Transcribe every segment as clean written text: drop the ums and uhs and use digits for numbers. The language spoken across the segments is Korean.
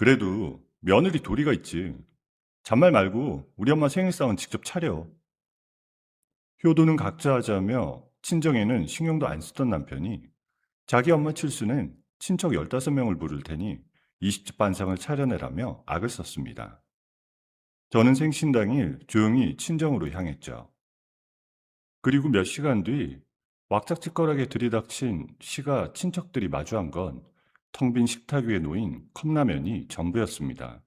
그래도 며느리 도리가 있지. 잔말 말고 우리 엄마 생일상은 직접 차려. 효도는 각자 하자며 친정에는 신경도 안 쓰던 남편이 자기 엄마 칠수는 친척 15명을 부를 테니 20집 반상을 차려내라며 악을 썼습니다. 저는 생신 당일 조용히 친정으로 향했죠. 그리고 몇 시간 뒤 왁작지껄하게 들이닥친 시가 친척들이 마주한 건 텅 빈 식탁 위에 놓인 컵라면이 전부였습니다.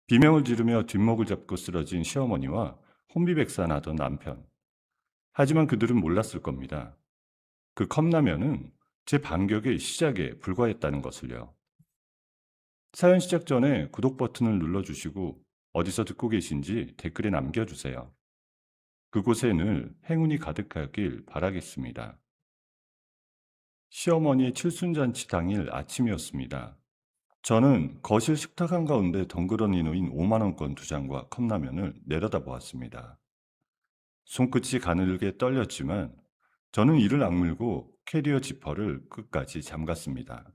비명을 지르며 뒷목을 잡고 쓰러진 시어머니와 혼비백산하던 남편. 하지만 그들은 몰랐을 겁니다. 그 컵라면은 제 반격의 시작에 불과했다는 것을요. 사연 시작 전에 구독 버튼을 눌러주시고 어디서 듣고 계신지 댓글에 남겨주세요. 그곳에 늘 행운이 가득하길 바라겠습니다. 시어머니의 칠순잔치 당일 아침이었습니다. 저는 거실 식탁 한가운데 덩그러니 놓인 5만원권 2장과 컵라면을 내려다보았습니다. 손끝이 가늘게 떨렸지만 저는 이를 악물고 캐리어 지퍼를 끝까지 잠갔습니다.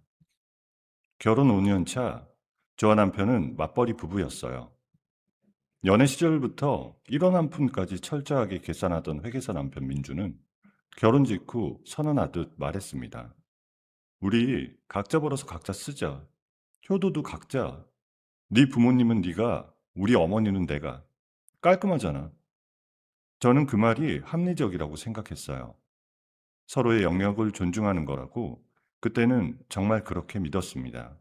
결혼 5년 차, 저와 남편은 맞벌이 부부였어요. 연애 시절부터 1원 한 푼까지 철저하게 계산하던 회계사 남편 민주는 결혼 직후 선언하듯 말했습니다. 우리 각자 벌어서 각자 쓰자. 효도도 각자. 네 부모님은 네가, 우리 어머니는 내가. 깔끔하잖아. 저는 그 말이 합리적이라고 생각했어요. 서로의 영역을 존중하는 거라고 그때는 정말 그렇게 믿었습니다.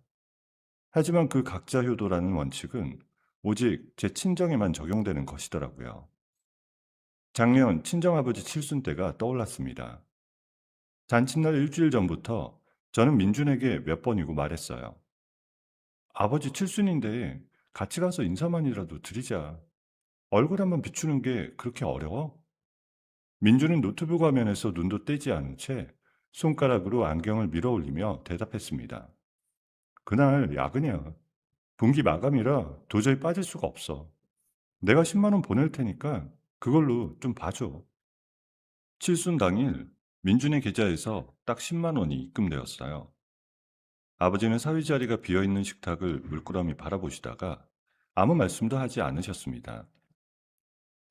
하지만 그 각자 효도라는 원칙은 오직 제 친정에만 적용되는 것이더라고요. 작년 친정아버지 칠순 때가 떠올랐습니다. 잔칫날 일주일 전부터 저는 민준에게 몇 번이고 말했어요. 아버지 칠순인데 같이 가서 인사만이라도 드리자. 얼굴 한번 비추는 게 그렇게 어려워? 민준은 노트북 화면에서 눈도 떼지 않은 채 손가락으로 안경을 밀어 올리며 대답했습니다. 그날 야근이야. 분기 마감이라 도저히 빠질 수가 없어. 내가 10만 원 보낼 테니까 그걸로 좀 봐줘. 칠순 당일 민준의 계좌에서 딱 10만 원이 입금되었어요. 아버지는 사위 자리가 비어있는 식탁을 물끄러미 바라보시다가 아무 말씀도 하지 않으셨습니다.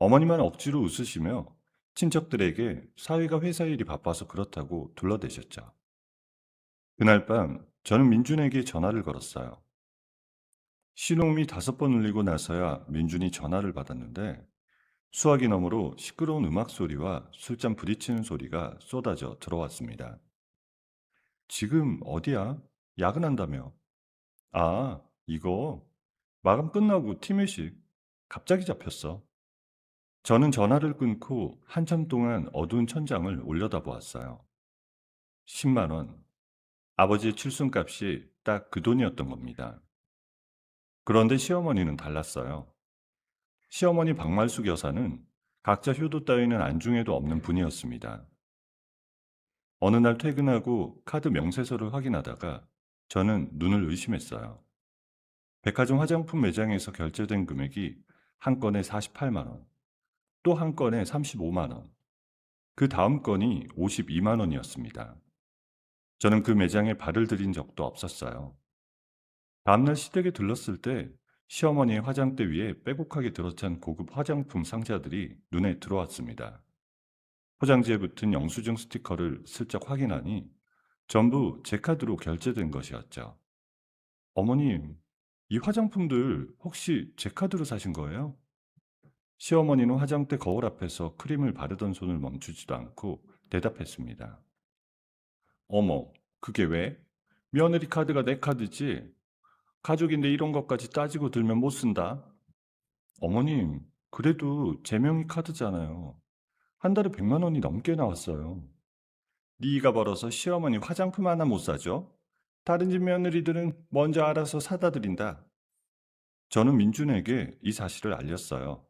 어머니만 억지로 웃으시며 친척들에게 사위가 회사 일이 바빠서 그렇다고 둘러대셨죠. 그날 밤 저는 민준에게 전화를 걸었어요. 신호음이 5번 울리고 나서야 민준이 전화를 받았는데 수화기 너머로 시끄러운 음악 소리와 술잔 부딪히는 소리가 쏟아져 들어왔습니다. 지금 어디야? 야근한다며. 아, 이거 마감 끝나고 팀회식 갑자기 잡혔어. 저는 전화를 끊고 한참 동안 어두운 천장을 올려다보았어요. 10만 원. 아버지의 칠순값이 딱 그 돈이었던 겁니다. 그런데 시어머니는 달랐어요. 시어머니 박말숙 여사는 각자 효도 따위는 안중에도 없는 분이었습니다. 어느 날 퇴근하고 카드 명세서를 확인하다가 저는 눈을 의심했어요. 백화점 화장품 매장에서 결제된 금액이 한 건에 48만 원, 또 한 건에 35만 원, 그 다음 건이 52만 원이었습니다. 저는 그 매장에 발을 들인 적도 없었어요. 다음날 시댁에 들렀을 때 시어머니의 화장대 위에 빼곡하게 들어찬 고급 화장품 상자들이 눈에 들어왔습니다. 포장지에 붙은 영수증 스티커를 슬쩍 확인하니 전부 제 카드로 결제된 것이었죠. 어머님, 이 화장품들 혹시 제 카드로 사신 거예요? 시어머니는 화장대 거울 앞에서 크림을 바르던 손을 멈추지도 않고 대답했습니다. 어머, 그게 왜? 며느리 카드가 내 카드지? 가족인데 이런 것까지 따지고 들면 못 쓴다. 어머님, 그래도 제 명의 카드잖아요. 한 달에 100만 원이 넘게 나왔어요. 네가 벌어서 시어머니 화장품 하나 못 사줘? 다른 집 며느리들은 먼저 알아서 사다 드린다. 저는 민준에게 이 사실을 알렸어요.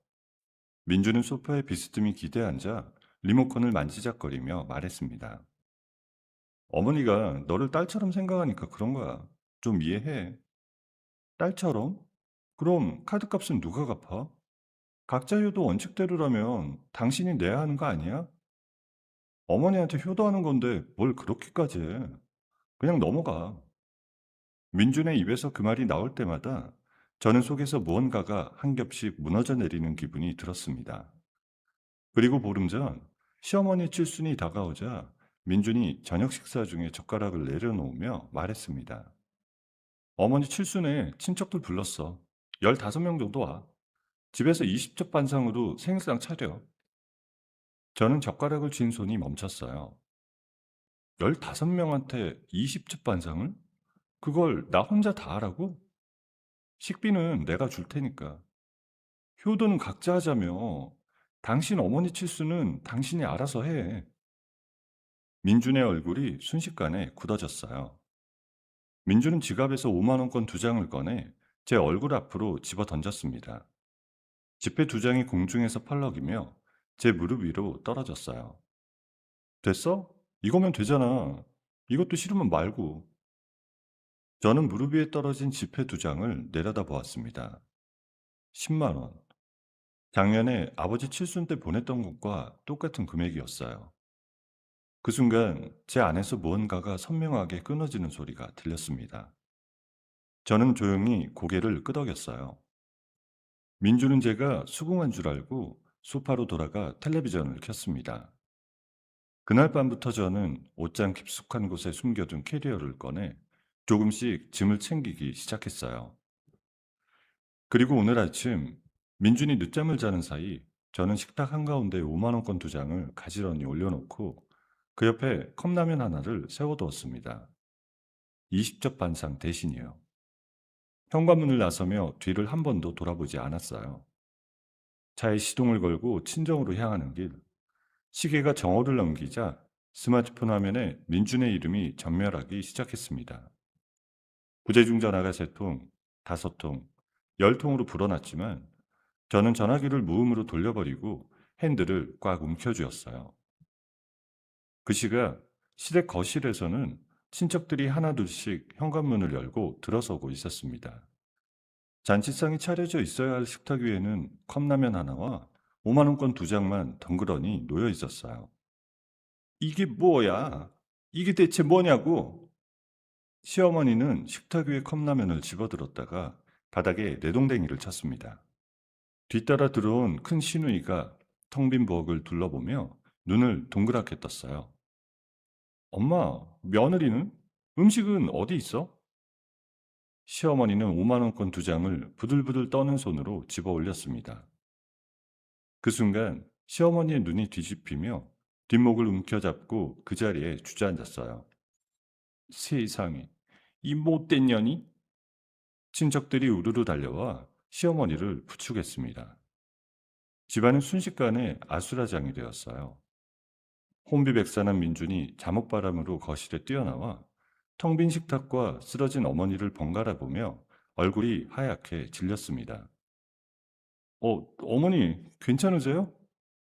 민준은 소파에 비스듬히 기대 앉아 리모컨을 만지작거리며 말했습니다. 어머니가 너를 딸처럼 생각하니까 그런 거야. 좀 이해해. 딸처럼? 그럼 카드값은 누가 갚아? 각자 효도 원칙대로라면 당신이 내야 하는 거 아니야? 어머니한테 효도하는 건데 뭘 그렇게까지 해. 그냥 넘어가. 민준의 입에서 그 말이 나올 때마다 저는 속에서 무언가가 한 겹씩 무너져 내리는 기분이 들었습니다. 그리고 보름 전 시어머니 칠순이 다가오자 민준이 저녁 식사 중에 젓가락을 내려놓으며 말했습니다. 어머니 칠순에 친척들 불렀어. 15명 정도 와. 집에서 20첩 반상으로 생일상 차려. 저는 젓가락을 쥔 손이 멈췄어요. 15명한테 20첩 반상을? 그걸 나 혼자 다 하라고? 식비는 내가 줄 테니까. 효도는 각자 하자며. 당신 어머니 칠수는 당신이 알아서 해. 민준의 얼굴이 순식간에 굳어졌어요. 민준은 지갑에서 5만 원권 2장을 꺼내 제 얼굴 앞으로 집어 던졌습니다. 지폐 2장이 공중에서 펄럭이며 제 무릎 위로 떨어졌어요. 됐어? 이거면 되잖아. 이것도 싫으면 말고. 저는 무릎 위에 떨어진 지폐 2장을 내려다 보았습니다. 10만 원. 작년에 아버지 칠순 때 보냈던 것과 똑같은 금액이었어요. 그 순간 제 안에서 무언가가 선명하게 끊어지는 소리가 들렸습니다. 저는 조용히 고개를 끄덕였어요. 민주는 제가 수긍한 줄 알고 소파로 돌아가 텔레비전을 켰습니다. 그날 밤부터 저는 옷장 깊숙한 곳에 숨겨둔 캐리어를 꺼내 조금씩 짐을 챙기기 시작했어요. 그리고 오늘 아침 민준이 늦잠을 자는 사이 저는 식탁 한가운데 5만 원권 2장을 가지런히 올려놓고 그 옆에 컵라면 하나를 세워두었습니다. 20접 반상 대신이요. 현관문을 나서며 뒤를 한 번도 돌아보지 않았어요. 차에 시동을 걸고 친정으로 향하는 길, 시계가 정오를 넘기자 스마트폰 화면에 민준의 이름이 전멸하기 시작했습니다. 부재중 전화가 3통, 5통, 10통으로 불어났지만 저는 전화기를 무음으로 돌려버리고 핸들을 꽉 움켜쥐었어요. 그 시각 시댁 거실에서는 친척들이 하나둘씩 현관문을 열고 들어서고 있었습니다. 잔치상이 차려져 있어야 할 식탁 위에는 컵라면 하나와 5만 원권 2장만 덩그러니 놓여 있었어요. 이게 뭐야? 이게 대체 뭐냐고? 시어머니는 식탁 위에 컵라면을 집어들었다가 바닥에 내동댕이를 쳤습니다. 뒤따라 들어온 큰 시누이가 텅 빈 부엌을 둘러보며 눈을 동그랗게 떴어요. 엄마, 며느리는? 음식은 어디 있어? 시어머니는 5만 원권 2장을 부들부들 떠는 손으로 집어 올렸습니다. 그 순간 시어머니의 눈이 뒤집히며 뒷목을 움켜잡고 그 자리에 주저앉았어요. 세상에, 이 못된 년이? 친척들이 우르르 달려와 시어머니를 부축했습니다. 집안은 순식간에 아수라장이 되었어요. 혼비백산한 민준이 잠옷바람으로 거실에 뛰어나와 텅 빈 식탁과 쓰러진 어머니를 번갈아 보며 얼굴이 하얗게 질렸습니다. 어머니, 괜찮으세요?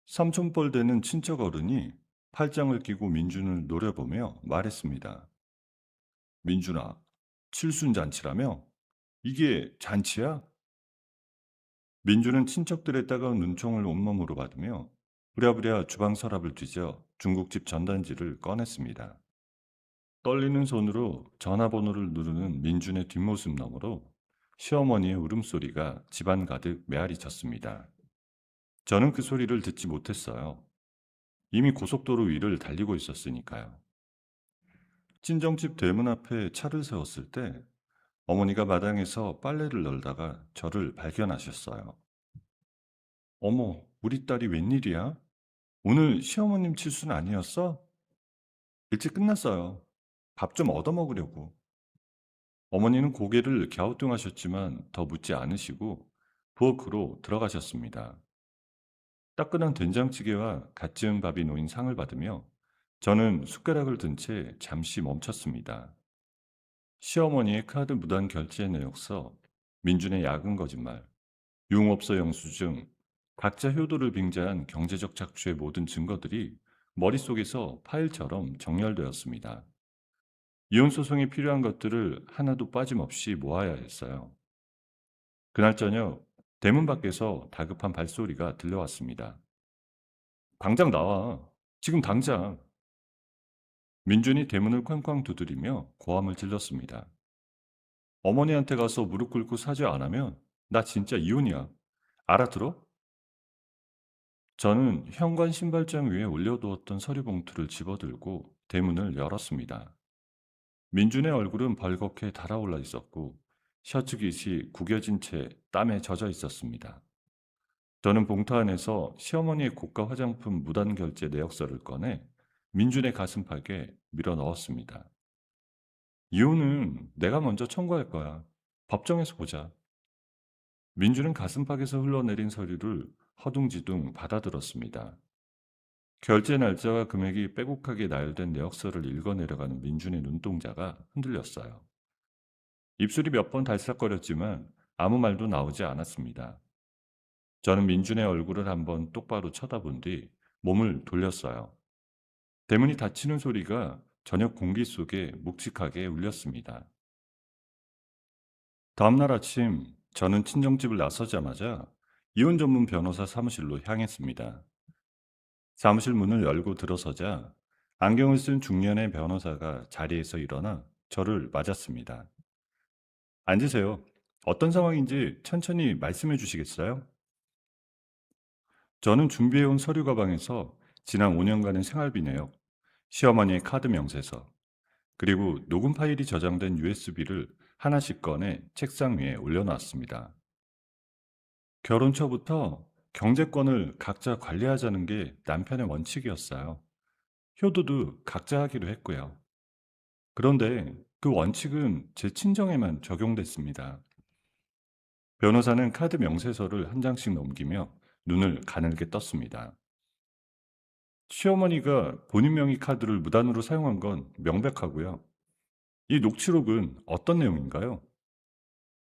삼촌뻘 되는 친척 어른이 팔짱을 끼고 민준을 노려보며 말했습니다. 민준아, 칠순잔치라며? 이게 잔치야? 민준은 친척들의 따가운 눈총을 온몸으로 받으며 부랴부랴 주방 서랍을 뒤져 중국집 전단지를 꺼냈습니다. 떨리는 손으로 전화번호를 누르는 민준의 뒷모습 너머로 시어머니의 울음소리가 집안 가득 메아리 쳤습니다. 저는 그 소리를 듣지 못했어요. 이미 고속도로 위를 달리고 있었으니까요. 친정집 대문 앞에 차를 세웠을 때 어머니가 마당에서 빨래를 널다가 저를 발견하셨어요. 어머, 우리 딸이 웬일이야? 오늘 시어머님 칠순 아니었어? 일찍 끝났어요. 밥 좀 얻어먹으려고. 어머니는 고개를 갸우뚱하셨지만 더 묻지 않으시고 부엌으로 들어가셨습니다. 따끈한 된장찌개와 갓 지은 밥이 놓인 상을 받으며 저는 숟가락을 든 채 잠시 멈췄습니다. 시어머니의 카드 무단 결제 내역서, 민준의 야근 거짓말, 유흥업소 영수증, 각자 효도를 빙자한 경제적 착취의 모든 증거들이 머릿속에서 파일처럼 정렬되었습니다. 이혼 소송에 필요한 것들을 하나도 빠짐없이 모아야 했어요. 그날 저녁 대문 밖에서 다급한 발소리가 들려왔습니다. 당장 나와. 지금 당장. 민준이 대문을 쾅쾅 두드리며 고함을 질렀습니다. 어머니한테 가서 무릎 꿇고 사죄 안 하면 나 진짜 이혼이야. 알아들어? 저는 현관 신발장 위에 올려두었던 서류 봉투를 집어들고 대문을 열었습니다. 민준의 얼굴은 벌겋게 달아올라 있었고 셔츠 깃이 구겨진 채 땀에 젖어 있었습니다. 저는 봉투 안에서 시어머니의 고가 화장품 무단 결제 내역서를 꺼내 민준의 가슴팍에 밀어 넣었습니다. 이혼은 내가 먼저 청구할 거야. 법정에서 보자. 민준은 가슴팍에서 흘러내린 서류를 허둥지둥 받아들었습니다. 결제 날짜와 금액이 빼곡하게 나열된 내역서를 읽어 내려가는 민준의 눈동자가 흔들렸어요. 입술이 몇 번 달싹거렸지만 아무 말도 나오지 않았습니다. 저는 민준의 얼굴을 한번 똑바로 쳐다본 뒤 몸을 돌렸어요. 대문이 닫히는 소리가 저녁 공기 속에 묵직하게 울렸습니다. 다음날 아침 저는 친정집을 나서자마자 이혼 전문 변호사 사무실로 향했습니다. 사무실 문을 열고 들어서자 안경을 쓴 중년의 변호사가 자리에서 일어나 저를 맞았습니다. 앉으세요. 어떤 상황인지 천천히 말씀해 주시겠어요? 저는 준비해온 서류 가방에서 지난 5년간의 생활비 내역, 시어머니의 카드 명세서, 그리고 녹음 파일이 저장된 USB를 하나씩 꺼내 책상 위에 올려놨습니다. 결혼 초부터 경제권을 각자 관리하자는 게 남편의 원칙이었어요. 효도도 각자 하기로 했고요. 그런데 그 원칙은 제 친정에만 적용됐습니다. 변호사는 카드 명세서를 한 장씩 넘기며 눈을 가늘게 떴습니다. 시어머니가 본인 명의 카드를 무단으로 사용한 건 명백하고요. 이 녹취록은 어떤 내용인가요?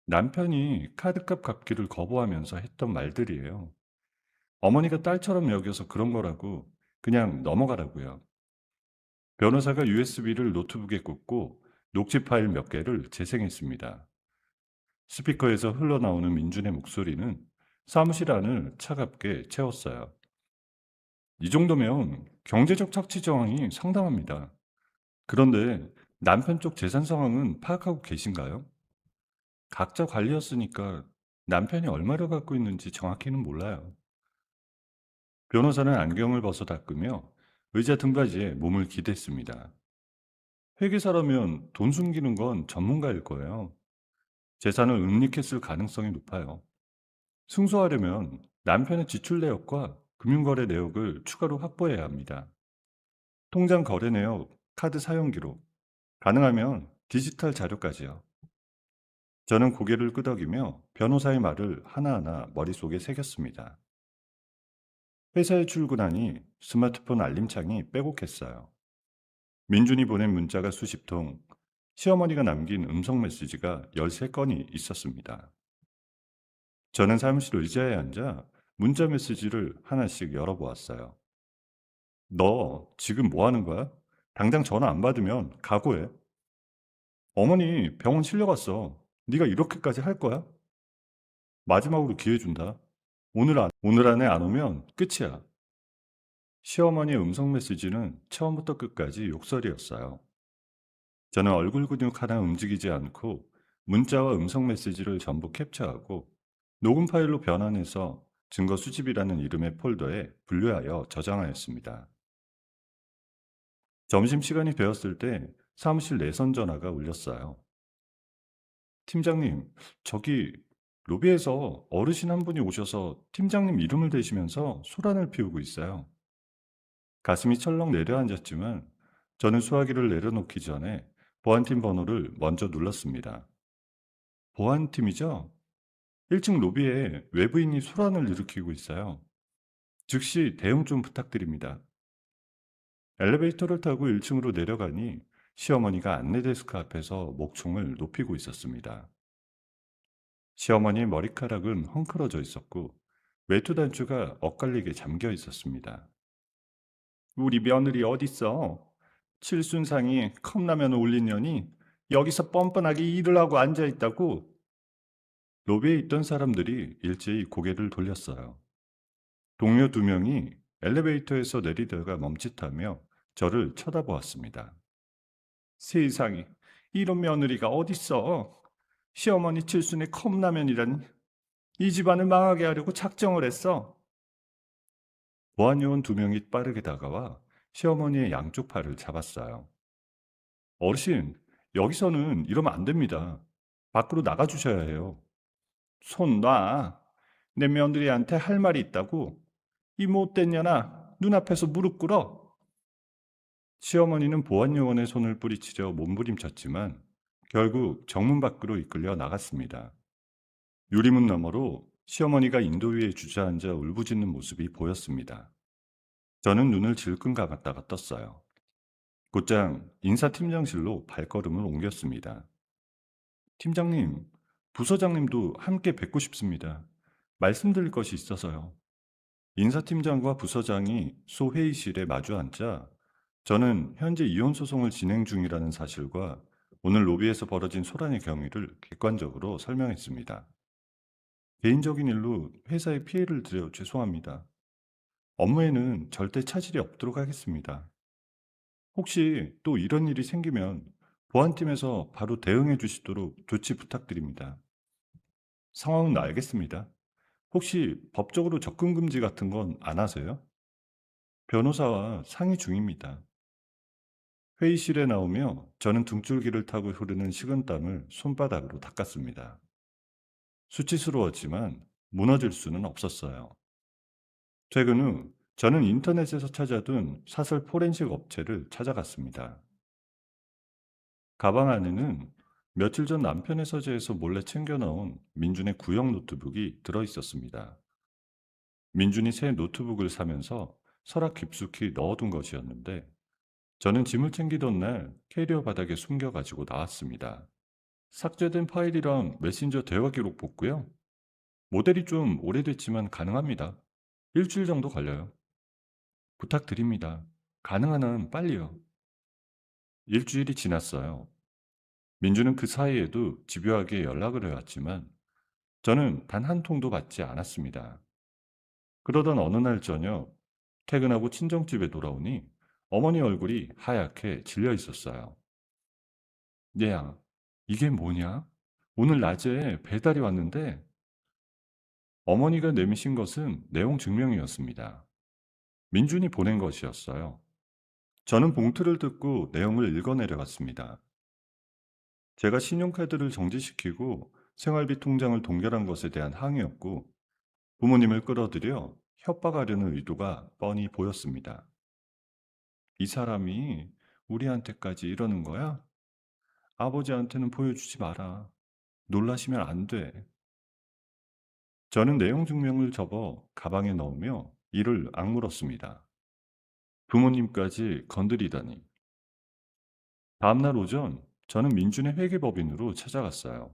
남편이 카드값 갚기를 거부하면서 했던 말들이에요. 어머니가 딸처럼 여겨서 그런 거라고 그냥 넘어가라고요. 변호사가 USB를 노트북에 꽂고 녹취 파일 몇 개를 재생했습니다. 스피커에서 흘러나오는 민준의 목소리는 사무실 안을 차갑게 채웠어요. 이 정도면 경제적 착취 정황이 상당합니다. 그런데 남편 쪽 재산 상황은 파악하고 계신가요? 각자 관리였으니까 남편이 얼마를 갖고 있는지 정확히는 몰라요. 변호사는 안경을 벗어 닦으며 의자 등받이에 몸을 기댔습니다. 회계사라면 돈 숨기는 건 전문가일 거예요. 재산을 은닉했을 가능성이 높아요. 승소하려면 남편의 지출 내역과 금융거래 내역을 추가로 확보해야 합니다. 통장 거래 내역, 카드 사용 기록, 가능하면 디지털 자료까지요. 저는 고개를 끄덕이며 변호사의 말을 하나하나 머릿속에 새겼습니다. 회사에 출근하니 스마트폰 알림창이 빼곡했어요. 민준이 보낸 문자가 수십 통, 시어머니가 남긴 음성 메시지가 13건이 있었습니다. 저는 사무실 의자에 앉아 문자 메시지를 하나씩 열어보았어요. 너 지금 뭐 하는 거야? 당장 전화 안 받으면 각오해. 어머니 병원 실려갔어. 네가 이렇게까지 할 거야? 마지막으로 기회 준다. 오늘 안에 안 오면 끝이야. 시어머니의 음성 메시지는 처음부터 끝까지 욕설이었어요. 저는 얼굴 근육 하나 움직이지 않고 문자와 음성 메시지를 전부 캡처하고 녹음 파일로 변환해서 증거 수집이라는 이름의 폴더에 분류하여 저장하였습니다. 점심시간이 되었을 때 사무실 내선 전화가 울렸어요. 팀장님, 저기 로비에서 어르신 한 분이 오셔서 팀장님 이름을 대시면서 소란을 피우고 있어요. 가슴이 철렁 내려앉았지만 저는 수화기를 내려놓기 전에 보안팀 번호를 먼저 눌렀습니다. 보안팀이죠? 1층 로비에 외부인이 소란을 일으키고 있어요. 즉시 대응 좀 부탁드립니다. 엘리베이터를 타고 1층으로 내려가니 시어머니가 안내데스크 앞에서 목총을 높이고 있었습니다. 시어머니의 머리카락은 헝클어져 있었고 외투 단추가 엇갈리게 잠겨 있었습니다. 우리 며느리 어딨어? 칠순상이 컵라면 올린 년이 여기서 뻔뻔하게 일을 하고 앉아있다고. 로비에 있던 사람들이 일제히 고개를 돌렸어요. 동료 2명이 엘리베이터에서 내리다가 멈칫하며 저를 쳐다보았습니다. 세상에, 이런 며느리가 어딨어? 시어머니 칠순의 컵라면이라니. 이 집안을 망하게 하려고 작정을 했어. 보안요원 두 명이 빠르게 다가와 시어머니의 양쪽 팔을 잡았어요. 어르신, 여기서는 이러면 안 됩니다. 밖으로 나가주셔야 해요. 손 놔. 내 며느리한테 할 말이 있다고. 이 못된 년아, 눈앞에서 무릎 꿇어. 시어머니는 보안요원의 손을 뿌리치려 몸부림쳤지만 결국 정문 밖으로 이끌려 나갔습니다. 유리문 너머로 시어머니가 인도 위에 주저앉아 울부짖는 모습이 보였습니다. 저는 눈을 질끈 감았다가 떴어요. 곧장 인사팀장실로 발걸음을 옮겼습니다. 팀장님, 부서장님도 함께 뵙고 싶습니다. 말씀드릴 것이 있어서요. 인사팀장과 부서장이 소회의실에 마주 앉자 저는 현재 이혼 소송을 진행 중이라는 사실과 오늘 로비에서 벌어진 소란의 경위를 객관적으로 설명했습니다. 개인적인 일로 회사에 피해를 드려 죄송합니다. 업무에는 절대 차질이 없도록 하겠습니다. 혹시 또 이런 일이 생기면 보안팀에서 바로 대응해 주시도록 조치 부탁드립니다. 상황은 알겠습니다. 혹시 법적으로 접근 금지 같은 건 안 하세요? 변호사와 상의 중입니다. 회의실에 나오며 저는 등줄기를 타고 흐르는 식은땀을 손바닥으로 닦았습니다. 수치스러웠지만 무너질 수는 없었어요. 퇴근 후 저는 인터넷에서 찾아둔 사설 포렌식 업체를 찾아갔습니다. 가방 안에는 며칠 전 남편의 서재에서 몰래 챙겨나온 민준의 구형 노트북이 들어있었습니다. 민준이 새 노트북을 사면서 서랍 깊숙이 넣어둔 것이었는데 저는 짐을 챙기던 날 캐리어 바닥에 숨겨가지고 나왔습니다. 삭제된 파일이랑 메신저 대화 기록 복구요? 모델이 좀 오래됐지만 가능합니다. 일주일 정도 걸려요. 부탁드립니다. 가능한 한 빨리요. 일주일이 지났어요. 민주는 그 사이에도 집요하게 연락을 해왔지만 저는 단 한 통도 받지 않았습니다. 그러던 어느 날 저녁 퇴근하고 친정집에 돌아오니 어머니 얼굴이 하얗게 질려 있었어요. 얘야, 이게 뭐냐? 오늘 낮에 배달이 왔는데 어머니가 내미신 것은 내용 증명이었습니다. 민준이 보낸 것이었어요. 저는 봉투를 뜯고 내용을 읽어내려갔습니다. 제가 신용카드를 정지시키고 생활비 통장을 동결한 것에 대한 항의였고 부모님을 끌어들여 협박하려는 의도가 뻔히 보였습니다. 이 사람이 우리한테까지 이러는 거야? 아버지한테는 보여주지 마라. 놀라시면 안 돼. 저는 내용 증명을 접어 가방에 넣으며 이를 악물었습니다. 부모님까지 건드리다니. 다음날 오전 저는 민준의 회계법인으로 찾아갔어요.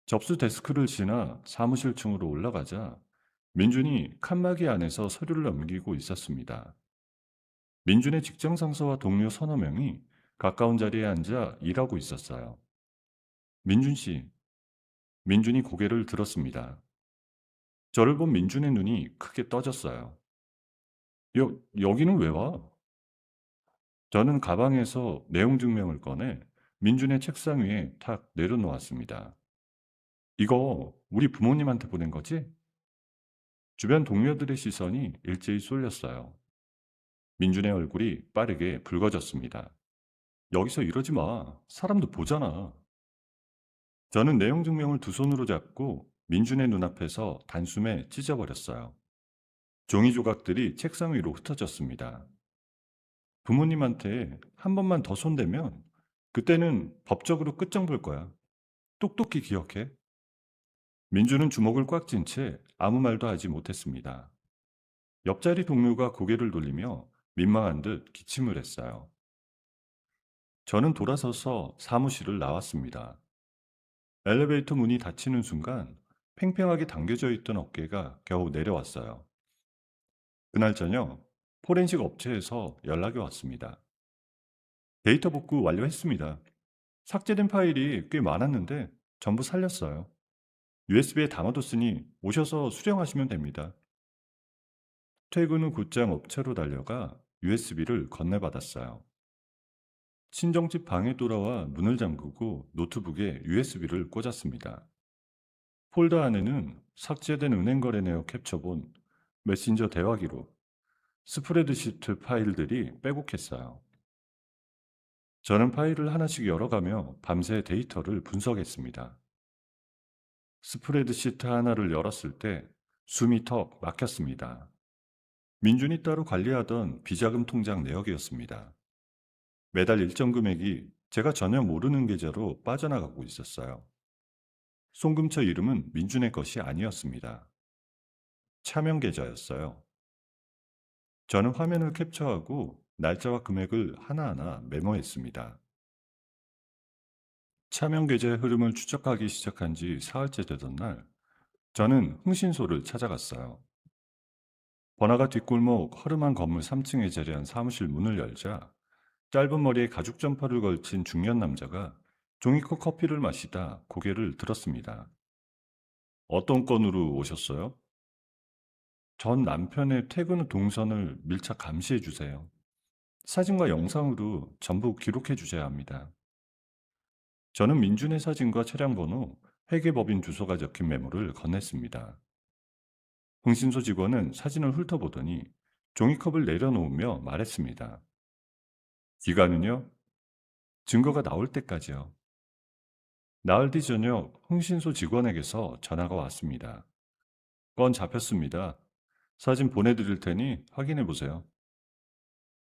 접수 데스크를 지나 사무실 층으로 올라가자 민준이 칸막이 안에서 서류를 넘기고 있었습니다. 민준의 직장 상사와 동료 서너 명이 가까운 자리에 앉아 일하고 있었어요. 민준 씨, 민준이 고개를 들었습니다. 저를 본 민준의 눈이 크게 떠졌어요. 여기는 왜 와? 저는 가방에서 내용 증명을 꺼내 민준의 책상 위에 탁 내려놓았습니다. 이거 우리 부모님한테 보낸 거지? 주변 동료들의 시선이 일제히 쏠렸어요. 민준의 얼굴이 빠르게 붉어졌습니다. 여기서 이러지 마. 사람도 보잖아. 저는 내용 증명을 두 손으로 잡고 민준의 눈앞에서 단숨에 찢어버렸어요. 종이 조각들이 책상 위로 흩어졌습니다. 부모님한테 한 번만 더 손대면 그때는 법적으로 끝장 볼 거야. 똑똑히 기억해. 민주는 주먹을 꽉 쥔 채 아무 말도 하지 못했습니다. 옆자리 동료가 고개를 돌리며 민망한 듯 기침을 했어요. 저는 돌아서서 사무실을 나왔습니다. 엘리베이터 문이 닫히는 순간 팽팽하게 당겨져 있던 어깨가 겨우 내려왔어요. 그날 저녁 포렌식 업체에서 연락이 왔습니다. 데이터 복구 완료했습니다. 삭제된 파일이 꽤 많았는데 전부 살렸어요. USB에 담아뒀으니 오셔서 수령하시면 됩니다. 퇴근 후 곧장 업체로 달려가 USB를 건네받았어요. 친정집 방에 돌아와 문을 잠그고 노트북에 USB를 꽂았습니다. 폴더 안에는 삭제된 은행 거래 내역 캡처본, 메신저 대화 기록, 스프레드시트 파일들이 빼곡했어요. 저는 파일을 하나씩 열어가며 밤새 데이터를 분석했습니다. 스프레드시트 하나를 열었을 때 숨이 턱 막혔습니다. 민준이 따로 관리하던 비자금 통장 내역이었습니다. 매달 일정 금액이 제가 전혀 모르는 계좌로 빠져나가고 있었어요. 송금처 이름은 민준의 것이 아니었습니다. 차명 계좌였어요. 저는 화면을 캡처하고 날짜와 금액을 하나하나 메모했습니다. 차명 계좌의 흐름을 추적하기 시작한 지 사흘째 되던 날, 저는 흥신소를 찾아갔어요. 번화가 뒷골목 허름한 건물 3층에 자리한 사무실 문을 열자 짧은 머리에 가죽 점퍼를 걸친 중년 남자가 종이컵 커피를 마시다 고개를 들었습니다. 어떤 건으로 오셨어요? 전 남편의 퇴근 후 동선을 밀착 감시해 주세요. 사진과 영상으로 전부 기록해 주셔야 합니다. 저는 민준의 사진과 차량 번호, 회계법인 주소가 적힌 메모를 건넸습니다. 흥신소 직원은 사진을 훑어보더니 종이컵을 내려놓으며 말했습니다. 기간은요? 증거가 나올 때까지요. 나흘 뒤 저녁 흥신소 직원에게서 전화가 왔습니다. 건 잡혔습니다. 사진 보내드릴 테니 확인해 보세요.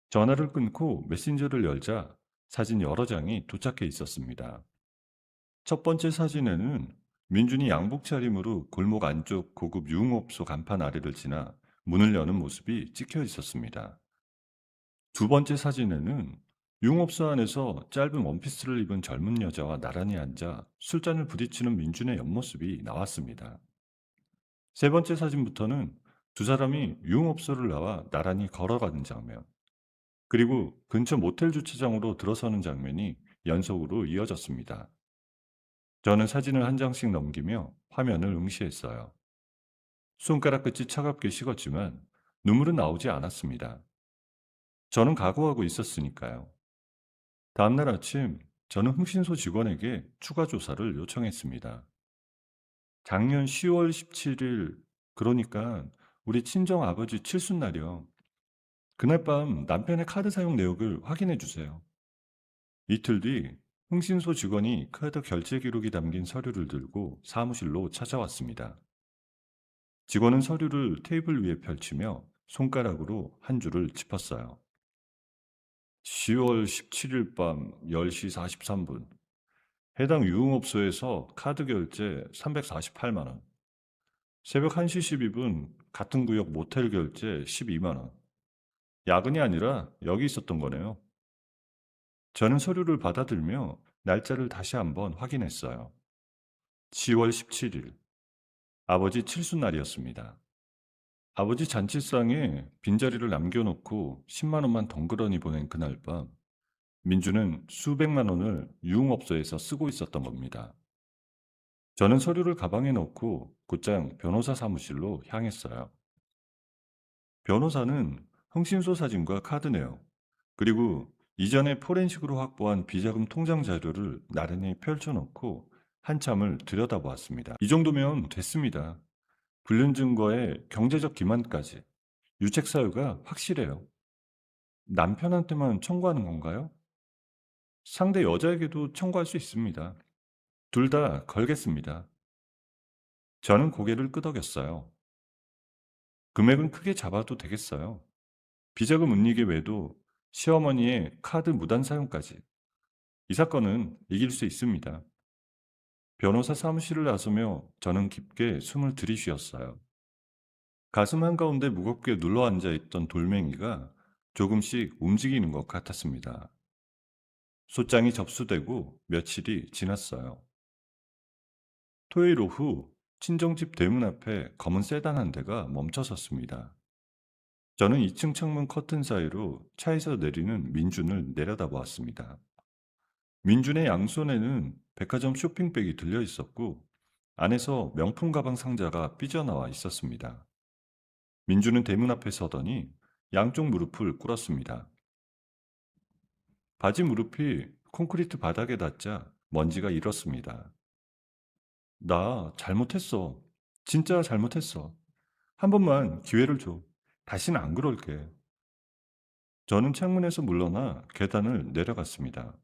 전화를 끊고 메신저를 열자 사진 여러 장이 도착해 있었습니다. 첫 번째 사진에는 민준이 양복 차림으로 골목 안쪽 고급 유흥업소 간판 아래를 지나 문을 여는 모습이 찍혀 있었습니다. 두 번째 사진에는 유흥업소 안에서 짧은 원피스를 입은 젊은 여자와 나란히 앉아 술잔을 부딪히는 민준의 옆모습이 나왔습니다. 세 번째 사진부터는 두 사람이 유흥업소를 나와 나란히 걸어가는 장면, 그리고 근처 모텔 주차장으로 들어서는 장면이 연속으로 이어졌습니다. 저는 사진을 한 장씩 넘기며 화면을 응시했어요. 손가락 끝이 차갑게 식었지만 눈물은 나오지 않았습니다. 저는 각오하고 있었으니까요. 다음날 아침, 저는 흥신소 직원에게 추가 조사를 요청했습니다. 작년 10월 17일, 그러니까 우리 친정 아버지 칠순날이요. 그날 밤 남편의 카드 사용 내역을 확인해 주세요. 이틀 뒤 흥신소 직원이 카드 결제 기록이 담긴 서류를 들고 사무실로 찾아왔습니다. 직원은 서류를 테이블 위에 펼치며 손가락으로 한 줄을 짚었어요. 10월 17일 밤 10시 43분. 해당 유흥업소에서 카드 결제 348만 원. 새벽 1시 12분 같은 구역 모텔 결제 12만 원. 야근이 아니라 여기 있었던 거네요. 저는 서류를 받아들며 날짜를 다시 한번 확인했어요. 10월 17일. 아버지 칠순날이었습니다. 아버지 잔치상에 빈자리를 남겨놓고 10만 원만 덩그러니 보낸 그날 밤, 민주는 수백만 원을 유흥업소에서 쓰고 있었던 겁니다. 저는 서류를 가방에 넣고 곧장 변호사 사무실로 향했어요. 변호사는 흥신소 사진과 카드 내역, 그리고 이전에 포렌식으로 확보한 비자금 통장 자료를 나란히 펼쳐놓고 한참을 들여다보았습니다. 이 정도면 됐습니다. 불륜 증거에 경제적 기만까지. 유책 사유가 확실해요. 남편한테만 청구하는 건가요? 상대 여자에게도 청구할 수 있습니다. 둘 다 걸겠습니다. 저는 고개를 끄덕였어요. 금액은 크게 잡아도 되겠어요. 비자금 운이계 외에도 시어머니의 카드 무단 사용까지. 이 사건은 이길 수 있습니다. 변호사 사무실을 나서며 저는 깊게 숨을 들이쉬었어요. 가슴 한가운데 무겁게 눌러 앉아 있던 돌멩이가 조금씩 움직이는 것 같았습니다. 소장이 접수되고 며칠이 지났어요. 토요일 오후 친정집 대문 앞에 검은 세단 한 대가 멈춰 섰습니다. 저는 2층 창문 커튼 사이로 차에서 내리는 민준을 내려다보았습니다. 민준의 양손에는 백화점 쇼핑백이 들려 있었고 안에서 명품 가방 상자가 삐져나와 있었습니다. 민준은 대문 앞에 서더니 양쪽 무릎을 꿇었습니다. 바지 무릎이 콘크리트 바닥에 닿자 먼지가 일었습니다. 나 잘못했어. 진짜 잘못했어. 한 번만 기회를 줘. 다시는 안 그럴게. 저는 창문에서 물러나 계단을 내려갔습니다.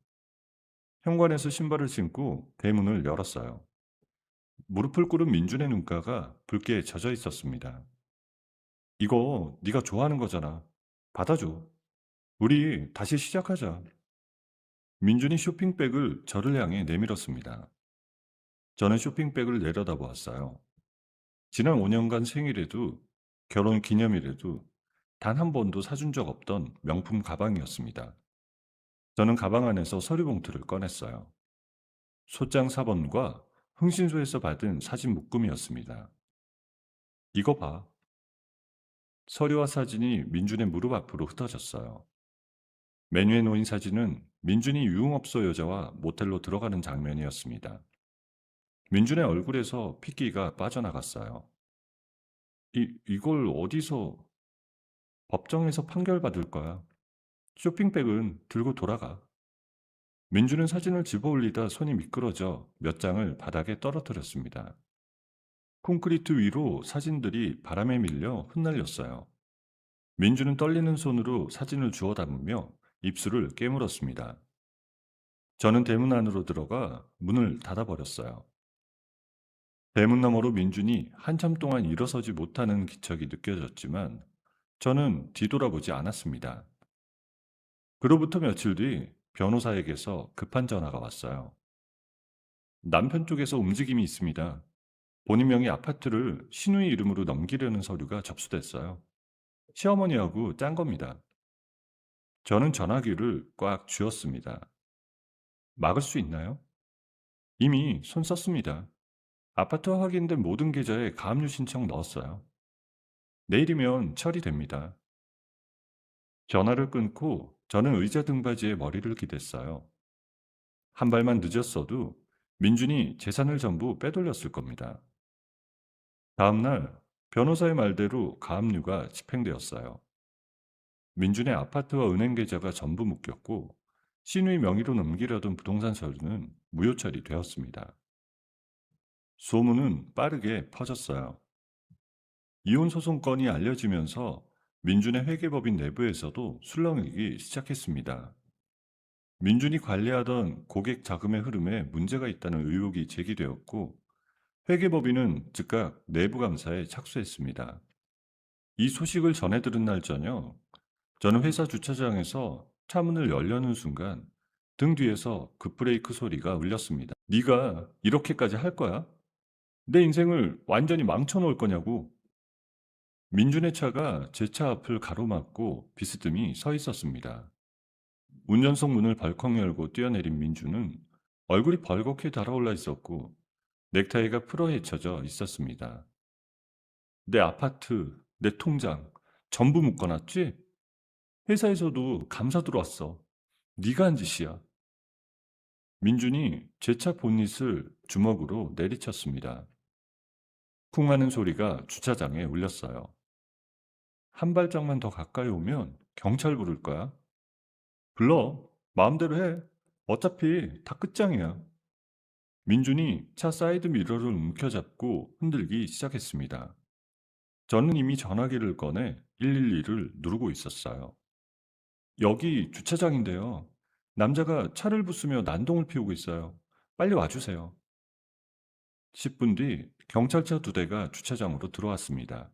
현관에서 신발을 신고 대문을 열었어요. 무릎을 꿇은 민준의 눈가가 붉게 젖어 있었습니다. 이거 네가 좋아하는 거잖아. 받아줘. 우리 다시 시작하자. 민준이 쇼핑백을 저를 향해 내밀었습니다. 저는 쇼핑백을 내려다보았어요. 지난 5년간 생일에도 결혼 기념일에도 단 한 번도 사준 적 없던 명품 가방이었습니다. 저는 가방 안에서 서류 봉투를 꺼냈어요. 소장 사본과 흥신소에서 받은 사진 묶음이었습니다. 이거 봐. 서류와 사진이 민준의 무릎 앞으로 흩어졌어요. 메뉴에 놓인 사진은 민준이 유흥업소 여자와 모텔로 들어가는 장면이었습니다. 민준의 얼굴에서 핏기가 빠져나갔어요. 이걸 어디서 법정에서 판결받을 거야. 쇼핑백은 들고 돌아가. 민준은 사진을 집어 올리다 손이 미끄러져 몇 장을 바닥에 떨어뜨렸습니다. 콘크리트 위로 사진들이 바람에 밀려 흩날렸어요. 민준은 떨리는 손으로 사진을 주워 담으며 입술을 깨물었습니다. 저는 대문 안으로 들어가 문을 닫아버렸어요. 대문 너머로 민준이 한참 동안 일어서지 못하는 기척이 느껴졌지만 저는 뒤돌아보지 않았습니다. 그로부터 며칠 뒤 변호사에게서 급한 전화가 왔어요. 남편 쪽에서 움직임이 있습니다. 본인 명의 아파트를 신우이 이름으로 넘기려는 서류가 접수됐어요. 시어머니하고 짠 겁니다. 저는 전화기를 꽉 쥐었습니다. 막을 수 있나요? 이미 손 썼습니다. 아파트와 확인된 모든 계좌에 가압류 신청 넣었어요. 내일이면 처리됩니다. 전화를 끊고 저는 의자 등받이에 머리를 기댔어요. 한 발만 늦었어도 민준이 재산을 전부 빼돌렸을 겁니다. 다음 날 변호사의 말대로 가압류가 집행되었어요. 민준의 아파트와 은행 계좌가 전부 묶였고 신우이 명의로 넘기려던 부동산 서류는 무효 처리되었습니다. 소문은 빠르게 퍼졌어요. 이혼 소송 건이 알려지면서 민준의 회계법인 내부에서도 술렁이기 시작했습니다. 민준이 관리하던 고객 자금의 흐름에 문제가 있다는 의혹이 제기되었고 회계법인은 즉각 내부 감사에 착수했습니다. 이 소식을 전해 들은 날 저녁 저는 회사 주차장에서 차 문을 열려는 순간 등 뒤에서 급브레이크 소리가 울렸습니다. 네가 이렇게까지 할 거야? 내 인생을 완전히 망쳐놓을 거냐고. 민준의 차가 제 차 앞을 가로막고 비스듬히 서 있었습니다. 운전석 문을 벌컥 열고 뛰어내린 민준은 얼굴이 벌겋게 달아올라 있었고 넥타이가 풀어 헤쳐져 있었습니다. 내 아파트, 내 통장 전부 묶어놨지? 회사에서도 감사 들어왔어. 네가 한 짓이야. 민준이 제 차 본닛을 주먹으로 내리쳤습니다. 쿵 하는 소리가 주차장에 울렸어요. 한 발짝만 더 가까이 오면 경찰 부를 거야. 불러. 마음대로 해. 어차피 다 끝장이야. 민준이 차 사이드 미러를 움켜잡고 흔들기 시작했습니다. 저는 이미 전화기를 꺼내 112를 누르고 있었어요. 여기 주차장인데요. 남자가 차를 부수며 난동을 피우고 있어요. 빨리 와주세요. 10분 뒤 경찰차 2대가 주차장으로 들어왔습니다.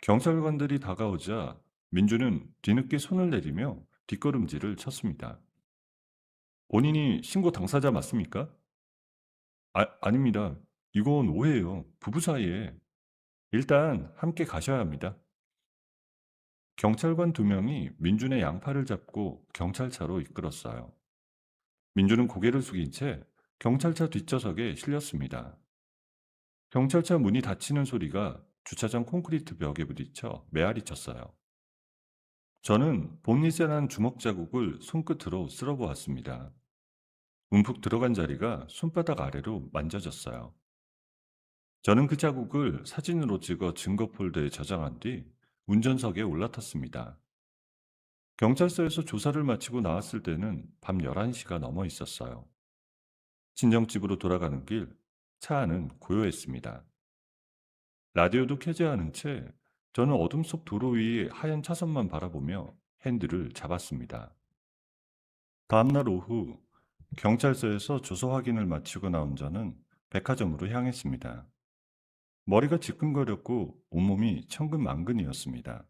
경찰관들이 다가오자 민주는 뒤늦게 손을 내리며 뒷걸음질을 쳤습니다. 본인이 신고 당사자 맞습니까? 아닙니다. 이건 오해예요. 부부 사이에. 일단 함께 가셔야 합니다. 경찰관 2명이 민준의 양팔을 잡고 경찰차로 이끌었어요. 민준은 고개를 숙인 채 경찰차 뒷좌석에 실렸습니다. 경찰차 문이 닫히는 소리가 주차장 콘크리트 벽에 부딪혀 메아리 쳤어요. 저는 봄닛에 난 주먹 자국을 손끝으로 쓸어보았습니다. 움푹 들어간 자리가 손바닥 아래로 만져졌어요. 저는 그 자국을 사진으로 찍어 증거 폴더에 저장한 뒤 운전석에 올라탔습니다. 경찰서에서 조사를 마치고 나왔을 때는 밤 11시가 넘어 있었어요. 친정집으로 돌아가는 길, 차 안은 고요했습니다. 라디오도 켜지 않은 채 저는 어둠 속 도로 위의 하얀 차선만 바라보며 핸들을 잡았습니다. 다음날 오후 경찰서에서 주소 확인을 마치고 나온 저는 백화점으로 향했습니다. 머리가 지끈거렸고 온몸이 천근만근이었습니다.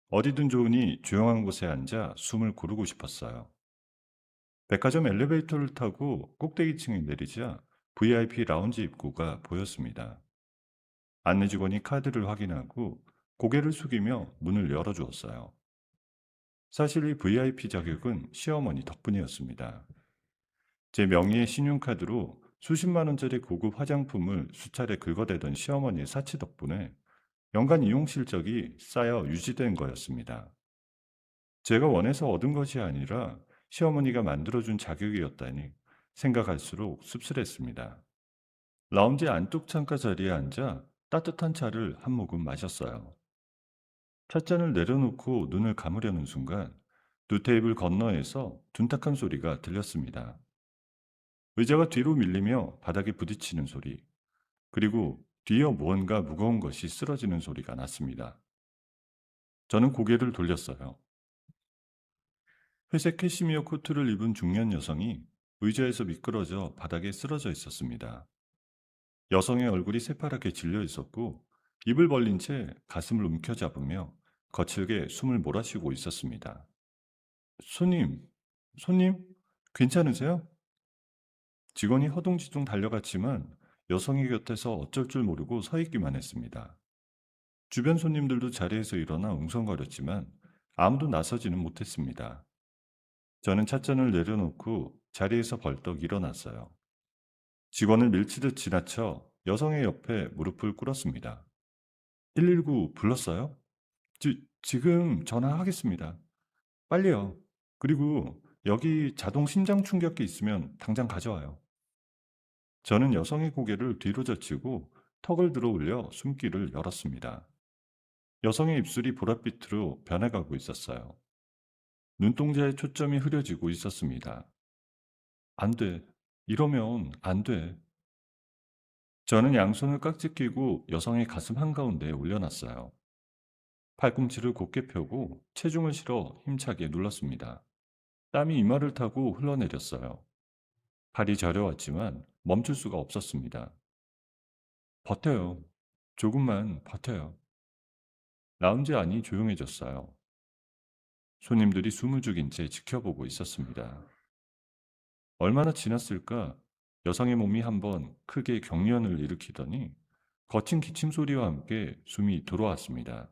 어디든 좋으니 조용한 곳에 앉아 숨을 고르고 싶었어요. 백화점 엘리베이터를 타고 꼭대기층에 내리자 VIP 라운지 입구가 보였습니다. 안내 직원이 카드를 확인하고 고개를 숙이며 문을 열어주었어요. 사실 이 VIP 자격은 시어머니 덕분이었습니다. 제 명의의 신용카드로 수십만 원짜리 고급 화장품을 수차례 긁어대던 시어머니의 사치 덕분에 연간 이용 실적이 쌓여 유지된 거였습니다. 제가 원해서 얻은 것이 아니라 시어머니가 만들어준 자격이었다니 생각할수록 씁쓸했습니다. 라운지 안쪽 창가 자리에 앉아 따뜻한 차를 한 모금 마셨어요. 찻잔을 내려놓고 눈을 감으려는 순간 두 테이블 건너에서 둔탁한 소리가 들렸습니다. 의자가 뒤로 밀리며 바닥에 부딪히는 소리, 그리고 뒤이어 무언가 무거운 것이 쓰러지는 소리가 났습니다. 저는 고개를 돌렸어요. 회색 캐시미어 코트를 입은 중년 여성이 의자에서 미끄러져 바닥에 쓰러져 있었습니다. 여성의 얼굴이 새파랗게 질려 있었고 입을 벌린 채 가슴을 움켜잡으며 거칠게 숨을 몰아쉬고 있었습니다. 손님, 손님, 괜찮으세요? 직원이 허둥지둥 달려갔지만 여성의 곁에서 어쩔 줄 모르고 서 있기만 했습니다. 주변 손님들도 자리에서 일어나 웅성거렸지만 아무도 나서지는 못했습니다. 저는 찻잔을 내려놓고 자리에서 벌떡 일어났어요. 직원을 밀치듯 지나쳐 여성의 옆에 무릎을 꿇었습니다. 119 불렀어요? 지금 전화하겠습니다. 빨리요. 그리고 여기 자동 심장 충격기 있으면 당장 가져와요. 저는 여성의 고개를 뒤로 젖히고 턱을 들어 올려 숨기를 열었습니다. 여성의 입술이 보랏빛으로 변해가고 있었어요. 눈동자에 초점이 흐려지고 있었습니다. 안 돼. 이러면 안 돼. 저는 양손을 깍지 끼고 여성의 가슴 한가운데에 올려놨어요. 팔꿈치를 곧게 펴고 체중을 실어 힘차게 눌렀습니다. 땀이 이마를 타고 흘러내렸어요. 팔이 저려왔지만 멈출 수가 없었습니다. 버텨요. 조금만 버텨요. 라운지 안이 조용해졌어요. 손님들이 숨을 죽인 채 지켜보고 있었습니다. 얼마나 지났을까? 여성의 몸이 한번 크게 경련을 일으키더니 거친 기침 소리와 함께 숨이 들어왔습니다.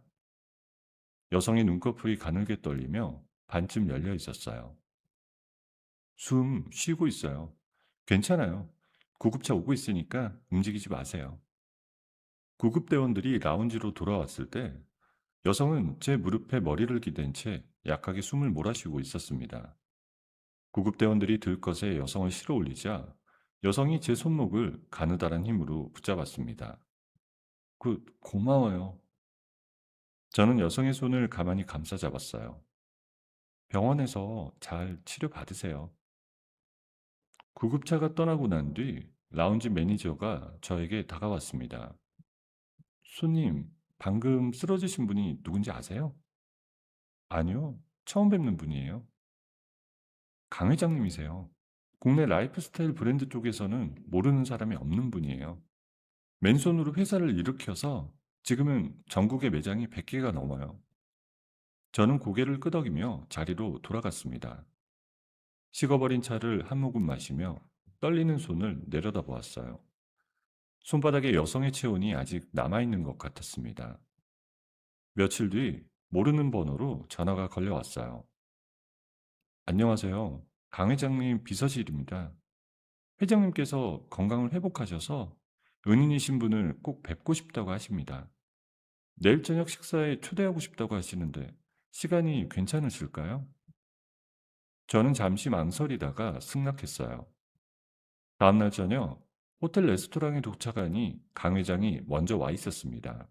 여성의 눈꺼풀이 가늘게 떨리며 반쯤 열려 있었어요. 숨 쉬고 있어요. 괜찮아요. 구급차 오고 있으니까 움직이지 마세요. 구급대원들이 라운지로 돌아왔을 때 여성은 제 무릎에 머리를 기댄 채 약하게 숨을 몰아쉬고 있었습니다. 구급대원들이 들것에 여성을 실어 올리자 여성이 제 손목을 가느다란 힘으로 붙잡았습니다. 고마워요. 저는 여성의 손을 가만히 감싸 잡았어요. 병원에서 잘 치료받으세요. 구급차가 떠나고 난 뒤 라운지 매니저가 저에게 다가왔습니다. 손님, 방금 쓰러지신 분이 누군지 아세요? 아니요, 처음 뵙는 분이에요. 강 회장님이세요. 국내 라이프스타일 브랜드 쪽에서는 모르는 사람이 없는 분이에요. 맨손으로 회사를 일으켜서 지금은 전국의 매장이 100개가 넘어요. 저는 고개를 끄덕이며 자리로 돌아갔습니다. 식어버린 차를 한 모금 마시며 떨리는 손을 내려다보았어요. 손바닥에 여성의 체온이 아직 남아있는 것 같았습니다. 며칠 뒤 모르는 번호로 전화가 걸려왔어요. 안녕하세요. 강 회장님 비서실입니다. 회장님께서 건강을 회복하셔서 은인이신 분을 꼭 뵙고 싶다고 하십니다. 내일 저녁 식사에 초대하고 싶다고 하시는데 시간이 괜찮으실까요? 저는 잠시 망설이다가 승낙했어요. 다음날 저녁 호텔 레스토랑에 도착하니 강 회장이 먼저 와 있었습니다.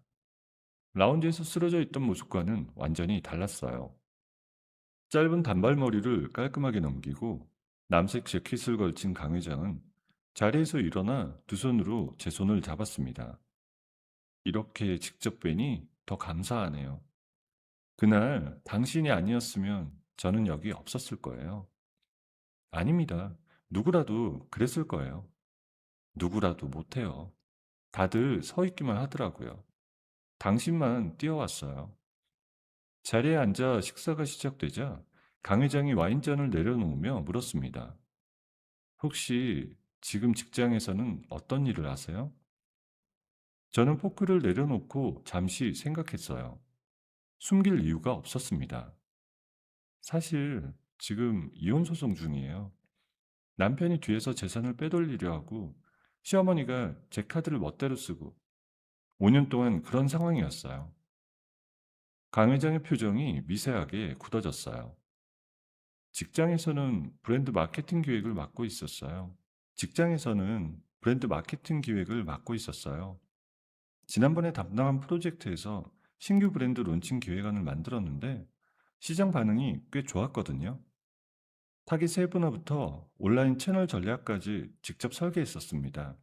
라운지에서 쓰러져 있던 모습과는 완전히 달랐어요. 짧은 단발머리를 깔끔하게 넘기고 남색 재킷을 걸친 강 회장은 자리에서 일어나 두 손으로 제 손을 잡았습니다. 이렇게 직접 뵈니 더 감사하네요. 그날 당신이 아니었으면 저는 여기 없었을 거예요. 아닙니다. 누구라도 그랬을 거예요. 누구라도 못해요. 다들 서 있기만 하더라고요. 당신만 뛰어왔어요. 자리에 앉아 식사가 시작되자 강 회장이 와인잔을 내려놓으며 물었습니다. 혹시 지금 직장에서는 어떤 일을 하세요? 저는 포크를 내려놓고 잠시 생각했어요. 숨길 이유가 없었습니다. 사실 지금 이혼 소송 중이에요. 남편이 뒤에서 재산을 빼돌리려 하고 시어머니가 제 카드를 멋대로 쓰고 5년 동안 그런 상황이었어요. 강 회장의 표정이 미세하게 굳어졌어요. 직장에서는 브랜드 마케팅 기획을 맡고 있었어요. 직장에서는 브랜드 마케팅 기획을 맡고 있었어요. 지난번에 담당한 프로젝트에서 신규 브랜드 론칭 기획안을 만들었는데 시장 반응이 꽤 좋았거든요. 타깃 세분화부터 온라인 채널 전략까지 직접 설계했었습니다.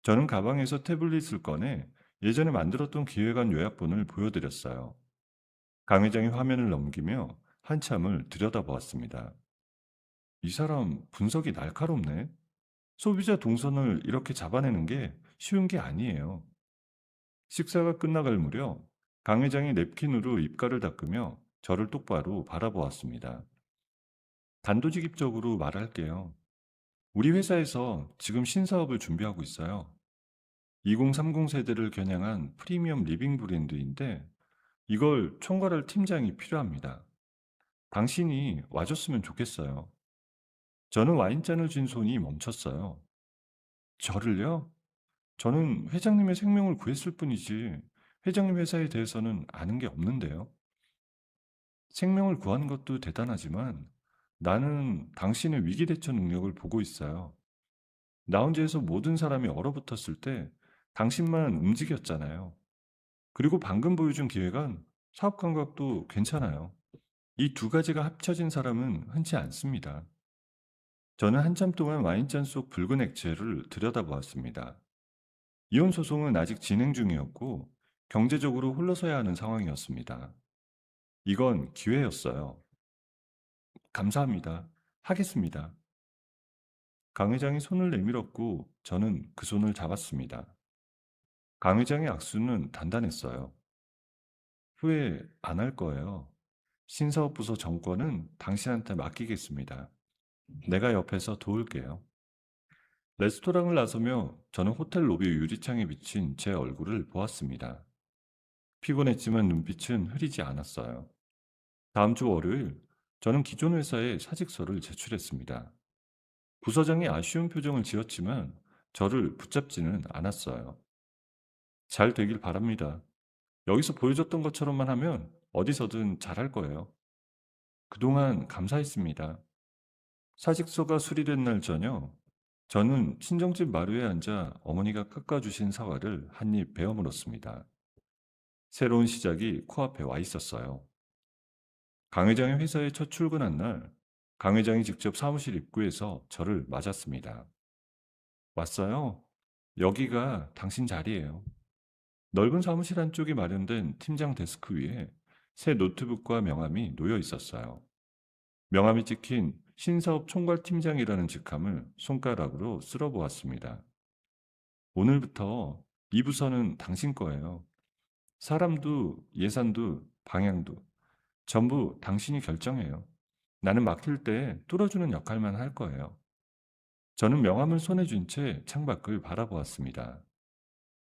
저는 가방에서 태블릿을 꺼내 예전에 만들었던 기획안 요약본을 보여드렸어요. 강 회장이 화면을 넘기며 한참을 들여다보았습니다. 이 사람 분석이 날카롭네. 소비자 동선을 이렇게 잡아내는 게 쉬운 게 아니에요. 식사가 끝나갈 무렵 강 회장이 냅킨으로 입가를 닦으며 저를 똑바로 바라보았습니다. 단도직입적으로 말할게요. 우리 회사에서 지금 신사업을 준비하고 있어요. 2030 세대를 겨냥한 프리미엄 리빙 브랜드인데 이걸 총괄할 팀장이 필요합니다. 당신이 와줬으면 좋겠어요. 저는 와인잔을 쥔 손이 멈췄어요. 저를요? 저는 회장님의 생명을 구했을 뿐이지 회장님 회사에 대해서는 아는 게 없는데요. 생명을 구한 것도 대단하지만 나는 당신의 위기 대처 능력을 보고 있어요. 라운지에서 모든 사람이 얼어붙었을 때 당신만 움직였잖아요. 그리고 방금 보여준 기획안, 사업 감각도 괜찮아요. 이 두 가지가 합쳐진 사람은 흔치 않습니다. 저는 한참 동안 와인잔 속 붉은 액체를 들여다보았습니다. 이혼 소송은 아직 진행 중이었고 경제적으로 홀로서야 하는 상황이었습니다. 이건 기회였어요. 감사합니다. 하겠습니다. 강 회장이 손을 내밀었고 저는 그 손을 잡았습니다. 강 회장의 악수는 단단했어요. 후회 안 할 거예요. 신사업부서 정권은 당신한테 맡기겠습니다. 내가 옆에서 도울게요. 레스토랑을 나서며 저는 호텔 로비 유리창에 비친 제 얼굴을 보았습니다. 피곤했지만 눈빛은 흐리지 않았어요. 다음 주 월요일, 저는 기존 회사에 사직서를 제출했습니다. 부서장이 아쉬운 표정을 지었지만 저를 붙잡지는 않았어요. 잘 되길 바랍니다. 여기서 보여줬던 것처럼만 하면 어디서든 잘할 거예요. 그동안 감사했습니다. 사직서가 수리된 날 저녁, 저는 친정집 마루에 앉아 어머니가 깎아주신 사과를 한 입 베어 물었습니다. 새로운 시작이 코앞에 와 있었어요. 강 회장의 회사에 첫 출근한 날, 강 회장이 직접 사무실 입구에서 저를 맞았습니다. 왔어요? 여기가 당신 자리예요. 넓은 사무실 한쪽에 마련된 팀장 데스크 위에 새 노트북과 명함이 놓여 있었어요. 명함이 찍힌 신사업 총괄팀장이라는 직함을 손가락으로 쓸어보았습니다. 오늘부터 이 부서는 당신 거예요. 사람도 예산도 방향도 전부 당신이 결정해요. 나는 맡길 때 뚫어주는 역할만 할 거예요. 저는 명함을 손에 쥔 채 창밖을 바라보았습니다.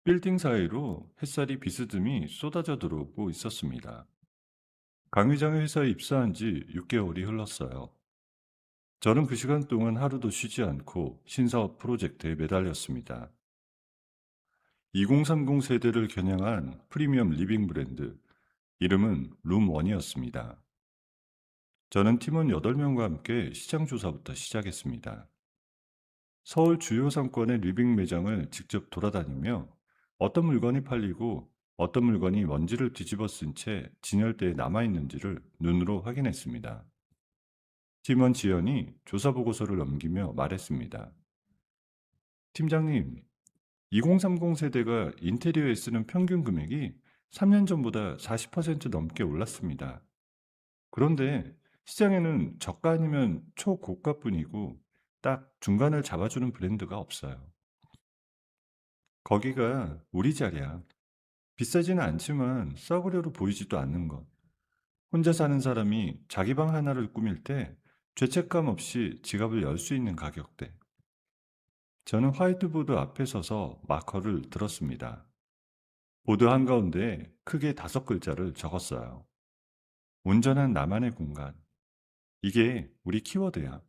빌딩 사이로 햇살이 비스듬히 쏟아져 들어오고 있었습니다. 강 회장의 회사에 입사한 지 6개월이 흘렀어요. 저는 그 시간 동안 하루도 쉬지 않고 신사업 프로젝트에 매달렸습니다. 2030 세대를 겨냥한 프리미엄 리빙 브랜드, 이름은 룸원이었습니다. 저는 팀원 8명과 함께 시장 조사부터 시작했습니다. 서울 주요 상권의 리빙 매장을 직접 돌아다니며 어떤 물건이 팔리고 어떤 물건이 먼지를 뒤집어 쓴 채 진열대에 남아있는지를 눈으로 확인했습니다. 팀원 지연이 조사 보고서를 넘기며 말했습니다. 팀장님, 2030 세대가 인테리어에 쓰는 평균 금액이 3년 전보다 40% 넘게 올랐습니다. 그런데 시장에는 저가 아니면 초고가뿐이고 딱 중간을 잡아주는 브랜드가 없어요. 거기가 우리 자리야. 비싸지는 않지만 싸구려로 보이지도 않는 것. 혼자 사는 사람이 자기 방 하나를 꾸밀 때 죄책감 없이 지갑을 열 수 있는 가격대. 저는 화이트보드 앞에 서서 마커를 들었습니다. 보드 한가운데 크게 5글자를 적었어요. 온전한 나만의 공간. 이게 우리 키워드야.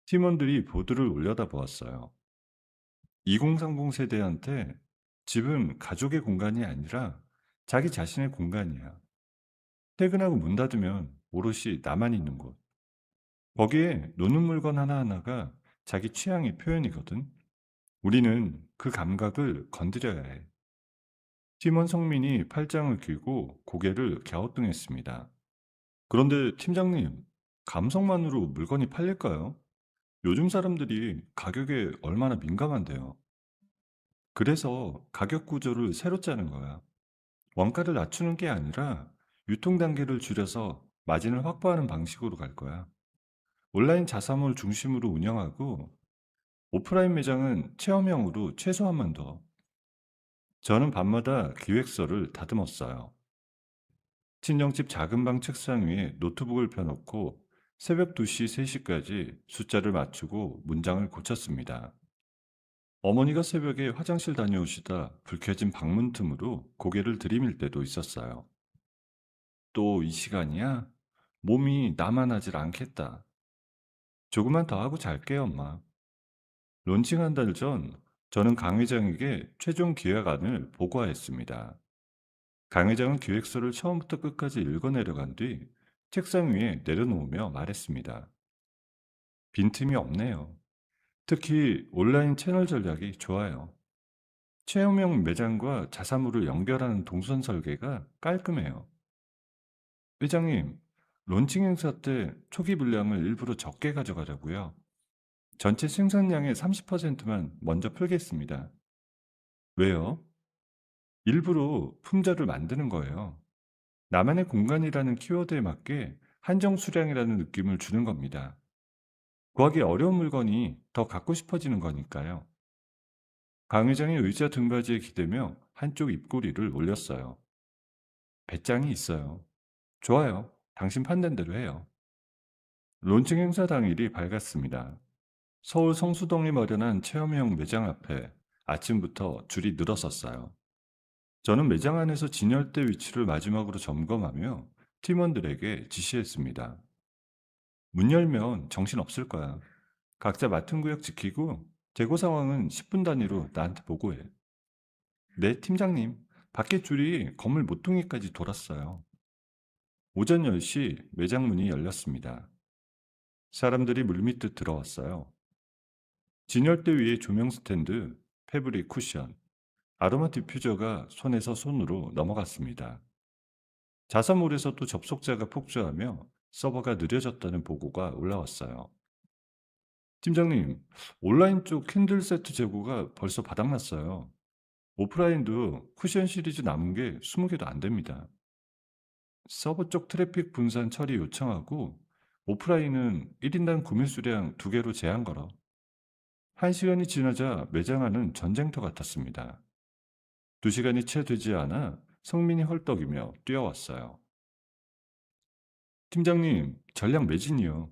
팀원들이 보드를 올려다 보았어요. 2030 세대한테 집은 가족의 공간이 아니라 자기 자신의 공간이야. 퇴근하고 문 닫으면 오롯이 나만 있는 곳. 거기에 노는 물건 하나하나가 자기 취향의 표현이거든. 우리는 그 감각을 건드려야 해. 팀원 성민이 팔짱을 끼고 고개를 갸우뚱했습니다. 그런데 팀장님, 감성만으로 물건이 팔릴까요? 요즘 사람들이 가격에 얼마나 민감한데요. 그래서 가격 구조를 새로 짜는 거야. 원가를 낮추는 게 아니라 유통 단계를 줄여서 마진을 확보하는 방식으로 갈 거야. 온라인 자사몰 중심으로 운영하고 오프라인 매장은 체험형으로 최소한만 더. 저는 밤마다 기획서를 다듬었어요. 친정집 작은 방 책상 위에 노트북을 펴놓고 새벽 2시, 3시까지 숫자를 맞추고 문장을 고쳤습니다. 어머니가 새벽에 화장실 다녀오시다 불 켜진 방문 틈으로 고개를 들이밀 때도 있었어요. 또 이 시간이야? 몸이 나만 하질 않겠다. 조금만 더 하고 잘게, 엄마. 론칭 한 달 전, 저는 강 회장에게 최종 기획안을 보고하였습니다. 강 회장은 기획서를 처음부터 끝까지 읽어내려간 뒤 책상 위에 내려놓으며 말했습니다. 빈틈이 없네요. 특히 온라인 채널 전략이 좋아요. 체험형 매장과 자사몰을 연결하는 동선 설계가 깔끔해요. 회장님, 론칭 행사 때 초기 물량을 일부러 적게 가져가자고요. 전체 생산량의 30%만 먼저 풀겠습니다. 왜요? 일부러 품절을 만드는 거예요. 나만의 공간이라는 키워드에 맞게 한정 수량이라는 느낌을 주는 겁니다. 구하기 어려운 물건이 더 갖고 싶어지는 거니까요. 강 회장이 의자 등받이에 기대며 한쪽 입꼬리를 올렸어요. 배짱이 있어요. 좋아요. 당신 판단대로 해요. 론칭 행사 당일이 밝았습니다. 서울 성수동에 마련한 체험형 매장 앞에 아침부터 줄이 늘어섰어요. 저는 매장 안에서 진열대 위치를 마지막으로 점검하며 팀원들에게 지시했습니다. 문 열면 정신 없을 거야. 각자 맡은 구역 지키고 재고 상황은 10분 단위로 나한테 보고해. 네, 팀장님. 밖에 줄이 건물 모퉁이까지 돌았어요. 오전 10시 매장 문이 열렸습니다. 사람들이 물밀듯 들어왔어요. 진열대 위에 조명 스탠드, 패브릭 쿠션, 아로마 디퓨저가 손에서 손으로 넘어갔습니다. 자사몰에서 또 접속자가 폭주하며 서버가 느려졌다는 보고가 올라왔어요. 팀장님, 온라인 쪽 캔들 세트 재고가 벌써 바닥났어요. 오프라인도 쿠션 시리즈 남은 게 20개도 안 됩니다. 서버 쪽 트래픽 분산 처리 요청하고 오프라인은 1인당 구매 수량 2개로 제한 걸어. 1시간이 지나자 매장 안은 전쟁터 같았습니다. 2시간이 채 되지 않아 성민이 헐떡이며 뛰어왔어요. 팀장님, 전량 매진이요.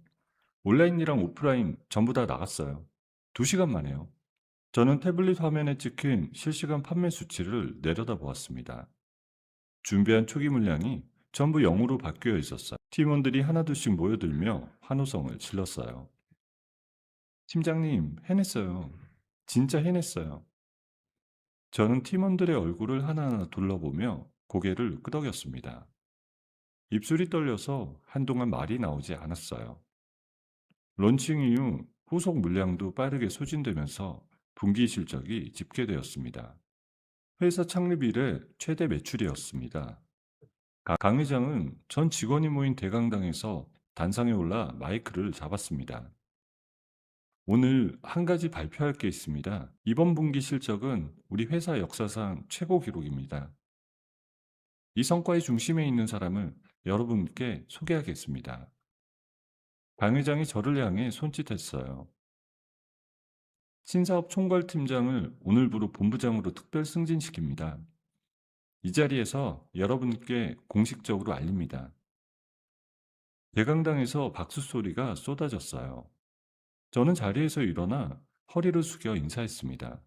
온라인이랑 오프라인 전부 다 나갔어요. 2시간 만에요. 저는 태블릿 화면에 찍힌 실시간 판매 수치를 내려다보았습니다. 준비한 초기 물량이 전부 0으로 바뀌어 있었어요. 팀원들이 하나둘씩 모여들며 환호성을 질렀어요. 팀장님, 해냈어요. 진짜 해냈어요. 저는 팀원들의 얼굴을 하나하나 둘러보며 고개를 끄덕였습니다. 입술이 떨려서 한동안 말이 나오지 않았어요. 론칭 이후 후속 물량도 빠르게 소진되면서 분기 실적이 집계되었습니다. 회사 창립 이래 최대 매출이었습니다. 강 회장은 전 직원이 모인 대강당에서 단상에 올라 마이크를 잡았습니다. 오늘 한 가지 발표할 게 있습니다. 이번 분기 실적은 우리 회사 역사상 최고 기록입니다. 이 성과의 중심에 있는 사람을 여러분께 소개하겠습니다. 강 회장이 저를 향해 손짓했어요. 신사업 총괄팀장을 오늘부로 본부장으로 특별 승진시킵니다. 이 자리에서 여러분께 공식적으로 알립니다. 대강당에서 박수 소리가 쏟아졌어요. 저는 자리에서 일어나 허리를 숙여 인사했습니다.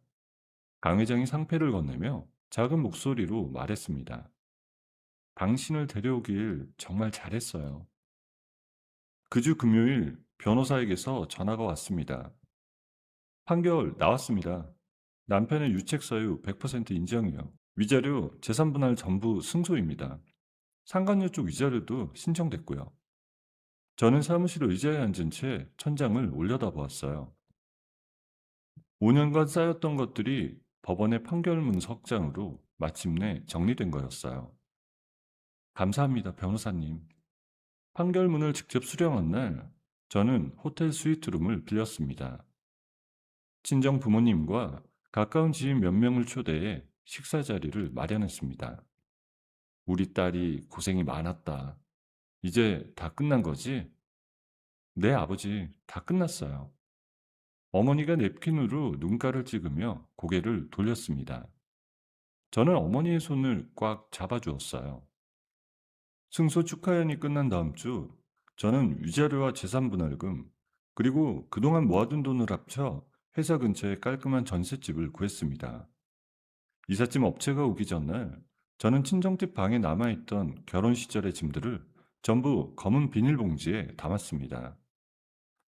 강 회장이 상패를 건네며 작은 목소리로 말했습니다. 당신을 데려오길 정말 잘했어요. 그 주 금요일 변호사에게서 전화가 왔습니다. 판결 나왔습니다. 남편의 유책 사유 100% 인정이요. 위자료, 재산 분할 전부 승소입니다. 상간녀 쪽 위자료도 신청됐고요. 저는 사무실 의자에 앉은 채 천장을 올려다보았어요. 5년간 쌓였던 것들이 법원의 판결문 석장으로 마침내 정리된 거였어요. 감사합니다, 변호사님. 판결문을 직접 수령한 날, 저는 호텔 스위트룸을 빌렸습니다. 친정 부모님과 가까운 지인 몇 명을 초대해 식사 자리를 마련했습니다. 우리 딸이 고생이 많았다. 이제 다 끝난 거지? 네, 아버지, 다 끝났어요. 어머니가 냅킨으로 눈가를 찍으며 고개를 돌렸습니다. 저는 어머니의 손을 꽉 잡아주었어요. 승소 축하연이 끝난 다음 주, 저는 위자료와 재산분할금, 그리고 그동안 모아둔 돈을 합쳐 회사 근처에 깔끔한 전셋집을 구했습니다. 이삿짐 업체가 오기 전날, 저는 친정집 방에 남아있던 결혼 시절의 짐들을 전부 검은 비닐봉지에 담았습니다.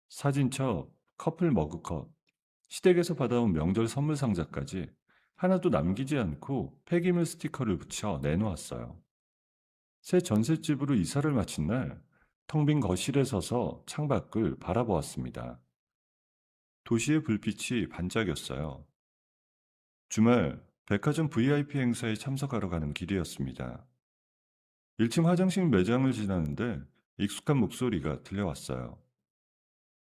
사진첩, 커플 머그컵, 시댁에서 받아온 명절 선물 상자까지 하나도 남기지 않고 폐기물 스티커를 붙여 내놓았어요. 새 전셋집으로 이사를 마친 날, 텅 빈 거실에 서서 창밖을 바라보았습니다. 도시의 불빛이 반짝였어요. 주말 백화점 VIP 행사에 참석하러 가는 길이었습니다. 1층 화장실 매장을 지나는데 익숙한 목소리가 들려왔어요.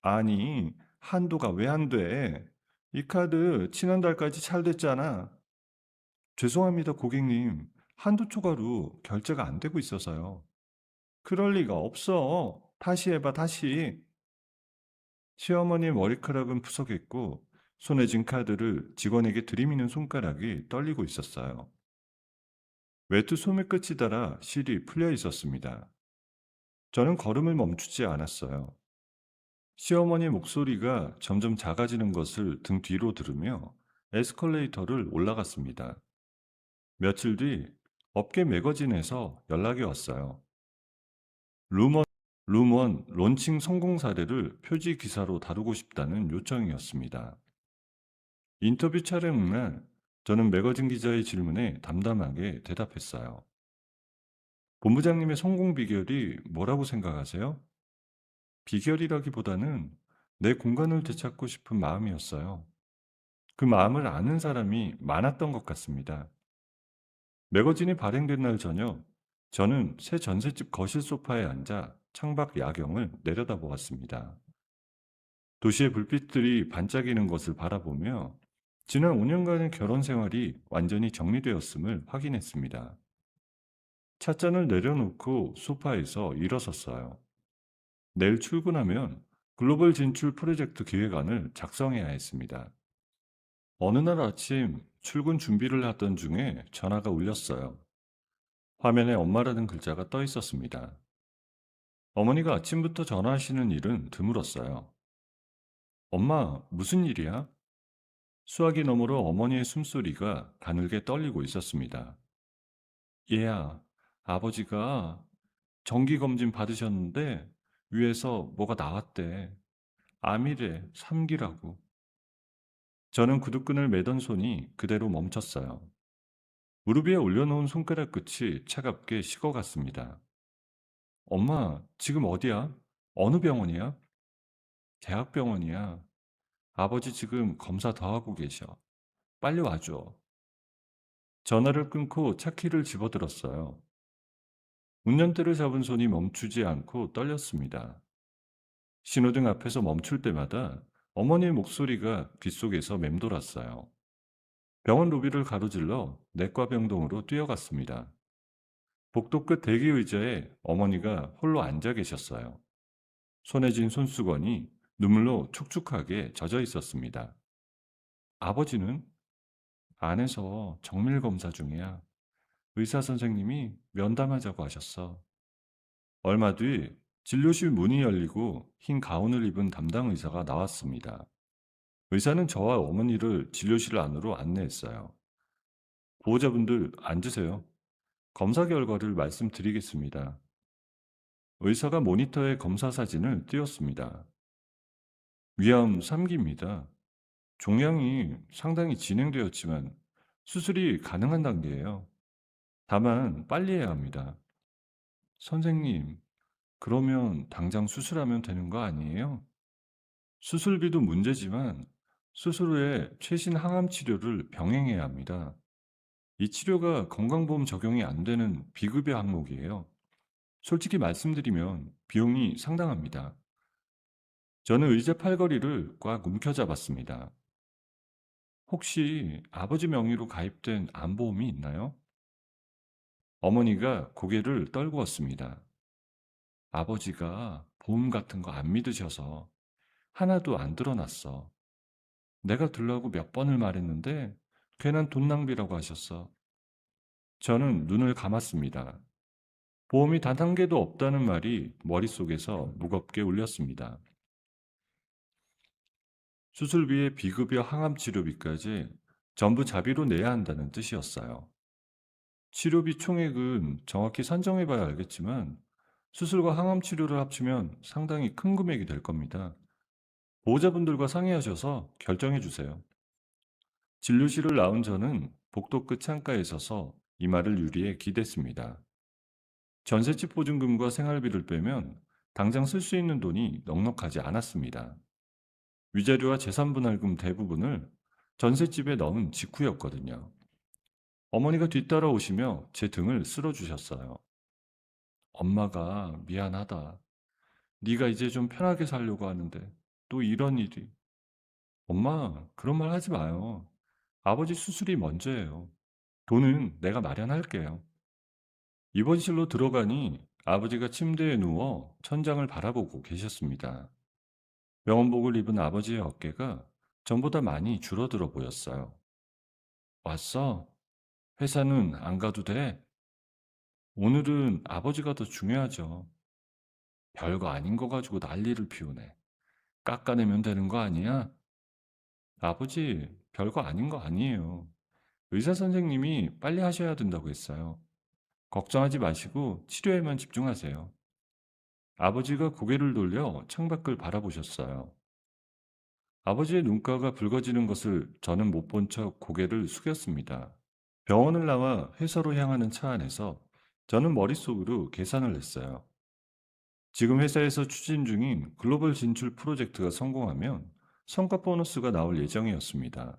아니, 한도가 왜 안 돼? 이 카드 지난달까지 찰됐잖아. 죄송합니다, 고객님. 한도 초과로 결제가 안 되고 있어서요. 그럴 리가 없어. 다시 해봐, 다시. 시어머니의 머리카락은 푸석했고 손에 쥔 카드를 직원에게 들이미는 손가락이 떨리고 있었어요. 외투 소매 끝이 닳아 실이 풀려 있었습니다. 저는 걸음을 멈추지 않았어요. 시어머니의 목소리가 점점 작아지는 것을 등 뒤로 들으며 에스컬레이터를 올라갔습니다. 며칠 뒤 업계 매거진에서 연락이 왔어요. 룸원, 룸원 론칭 성공 사례를 표지 기사로 다루고 싶다는 요청이었습니다. 인터뷰 촬영 날 저는 매거진 기자의 질문에 담담하게 대답했어요. 본부장님의 성공 비결이 뭐라고 생각하세요? 비결이라기보다는 내 공간을 되찾고 싶은 마음이었어요. 그 마음을 아는 사람이 많았던 것 같습니다. 매거진이 발행된 날 저녁, 저는 새 전셋집 거실 소파에 앉아 창밖 야경을 내려다보았습니다. 도시의 불빛들이 반짝이는 것을 바라보며 지난 5년간의 결혼 생활이 완전히 정리되었음을 확인했습니다. 찻잔을 내려놓고 소파에서 일어섰어요. 내일 출근하면 글로벌 진출 프로젝트 기획안을 작성해야 했습니다. 어느 날 아침 출근 준비를 하던 중에 전화가 울렸어요. 화면에 엄마라는 글자가 떠 있었습니다. 어머니가 아침부터 전화하시는 일은 드물었어요. 엄마, 무슨 일이야? 수화기 너머로 어머니의 숨소리가 가늘게 떨리고 있었습니다. 얘야, 아버지가 정기검진 받으셨는데 위에서 뭐가 나왔대. 암이래, 3기라고. 저는 구두끈을 매던 손이 그대로 멈췄어요. 무릎 위에 올려놓은 손가락 끝이 차갑게 식어갔습니다. 엄마, 지금 어디야? 어느 병원이야? 대학병원이야. 아버지 지금 검사 더 하고 계셔. 빨리 와줘. 전화를 끊고 차 키를 집어들었어요. 운전대를 잡은 손이 멈추지 않고 떨렸습니다. 신호등 앞에서 멈출 때마다 어머니의 목소리가 귓속에서 맴돌았어요. 병원 로비를 가로질러 내과 병동으로 뛰어갔습니다. 복도 끝 대기 의자에 어머니가 홀로 앉아 계셨어요. 손에 쥔 손수건이 눈물로 촉촉하게 젖어 있었습니다. 아버지는 안에서 정밀 검사 중이야. 의사 선생님이 면담하자고 하셨어. 얼마 뒤 진료실 문이 열리고 흰 가운을 입은 담당 의사가 나왔습니다. 의사는 저와 어머니를 진료실 안으로 안내했어요. 보호자분들 앉으세요. 검사 결과를 말씀드리겠습니다. 의사가 모니터에 검사 사진을 띄웠습니다. 위암 3기입니다. 종양이 상당히 진행되었지만 수술이 가능한 단계예요. 다만 빨리 해야 합니다. 선생님, 그러면 당장 수술하면 되는 거 아니에요? 수술비도 문제지만 수술 후에 최신 항암 치료를 병행해야 합니다. 이 치료가 건강보험 적용이 안 되는 비급여 항목이에요. 솔직히 말씀드리면 비용이 상당합니다. 저는 의자 팔걸이를 꽉 움켜잡았습니다. 혹시 아버지 명의로 가입된 암보험이 있나요? 어머니가 고개를 떨구었습니다. 아버지가 보험 같은 거 안 믿으셔서 하나도 안 들어놨어. 내가 들라고 몇 번을 말했는데 괜한 돈 낭비라고 하셨어. 저는 눈을 감았습니다. 보험이 단 한 개도 없다는 말이 머릿속에서 무겁게 울렸습니다. 수술비에 비급여 항암 치료비까지 전부 자비로 내야 한다는 뜻이었어요. 치료비 총액은 정확히 산정해 봐야 알겠지만 수술과 항암 치료를 합치면 상당히 큰 금액이 될 겁니다. 보호자분들과 상의하셔서 결정해 주세요. 진료실을 나온 저는 복도 끝 창가에 서서 이마를 유리에 기댔습니다. 전셋집 보증금과 생활비를 빼면 당장 쓸 수 있는 돈이 넉넉하지 않았습니다. 위자료와 재산분할금 대부분을 전셋집에 넣은 직후였거든요. 어머니가 뒤따라 오시며 제 등을 쓸어주셨어요. 엄마가 미안하다. 네가 이제 좀 편하게 살려고 하는데 또 이런 일이. 엄마, 그런 말 하지 마요. 아버지 수술이 먼저예요. 돈은 내가 마련할게요. 입원실로 들어가니 아버지가 침대에 누워 천장을 바라보고 계셨습니다. 명원복을 입은 아버지의 어깨가 전보다 많이 줄어들어 보였어요. 왔어? 회사는 안 가도 돼? 오늘은 아버지가 더 중요하죠. 별거 아닌 거 가지고 난리를 피우네. 깎아내면 되는 거 아니야? 아버지, 별거 아닌 거 아니에요. 의사 선생님이 빨리 하셔야 된다고 했어요. 걱정하지 마시고 치료에만 집중하세요. 아버지가 고개를 돌려 창밖을 바라보셨어요. 아버지의 눈가가 붉어지는 것을 저는 못 본 척 고개를 숙였습니다. 병원을 나와 회사로 향하는 차 안에서 저는 머릿속으로 계산을 했어요. 지금 회사에서 추진 중인 글로벌 진출 프로젝트가 성공하면 성과 보너스가 나올 예정이었습니다.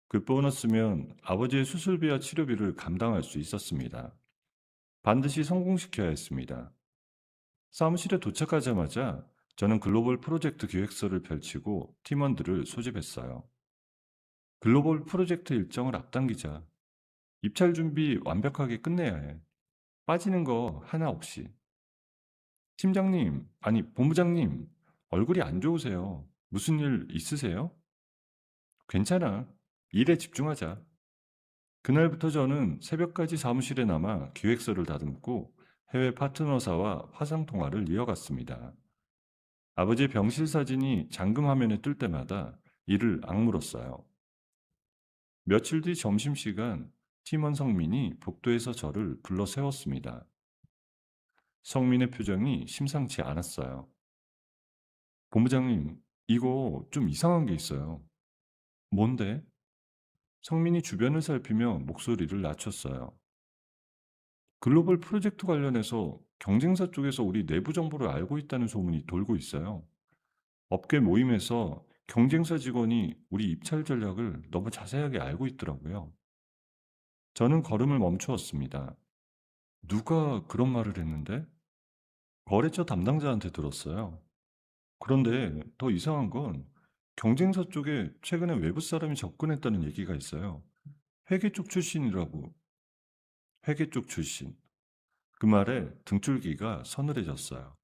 그 보너스면 아버지의 수술비와 치료비를 감당할 수 있었습니다. 반드시 성공시켜야 했습니다. 사무실에 도착하자마자 저는 글로벌 프로젝트 기획서를 펼치고 팀원들을 소집했어요. 글로벌 프로젝트 일정을 앞당기자. 입찰 준비 완벽하게 끝내야 해. 빠지는 거 하나 없이. 팀장님, 아니, 본부장님, 얼굴이 안 좋으세요. 무슨 일 있으세요? 괜찮아. 일에 집중하자. 그날부터 저는 새벽까지 사무실에 남아 기획서를 다듬고 해외 파트너사와 화상통화를 이어갔습니다. 아버지의 병실 사진이 잠금 화면에 뜰 때마다 이를 악물었어요. 며칠 뒤 점심시간 팀원 성민이 복도에서 저를 불러 세웠습니다. 성민의 표정이 심상치 않았어요. 본부장님, 이거 좀 이상한 게 있어요. 뭔데? 성민이 주변을 살피며 목소리를 낮췄어요. 글로벌 프로젝트 관련해서 경쟁사 쪽에서 우리 내부 정보를 알고 있다는 소문이 돌고 있어요. 업계 모임에서 경쟁사 직원이 우리 입찰 전략을 너무 자세하게 알고 있더라고요. 저는 걸음을 멈추었습니다. 누가 그런 말을 했는데? 거래처 담당자한테 들었어요. 그런데 더 이상한 건 경쟁사 쪽에 최근에 외부 사람이 접근했다는 얘기가 있어요. 회계 쪽 출신이라고. 회계 쪽 출신. 그 말에 등줄기가 서늘해졌어요.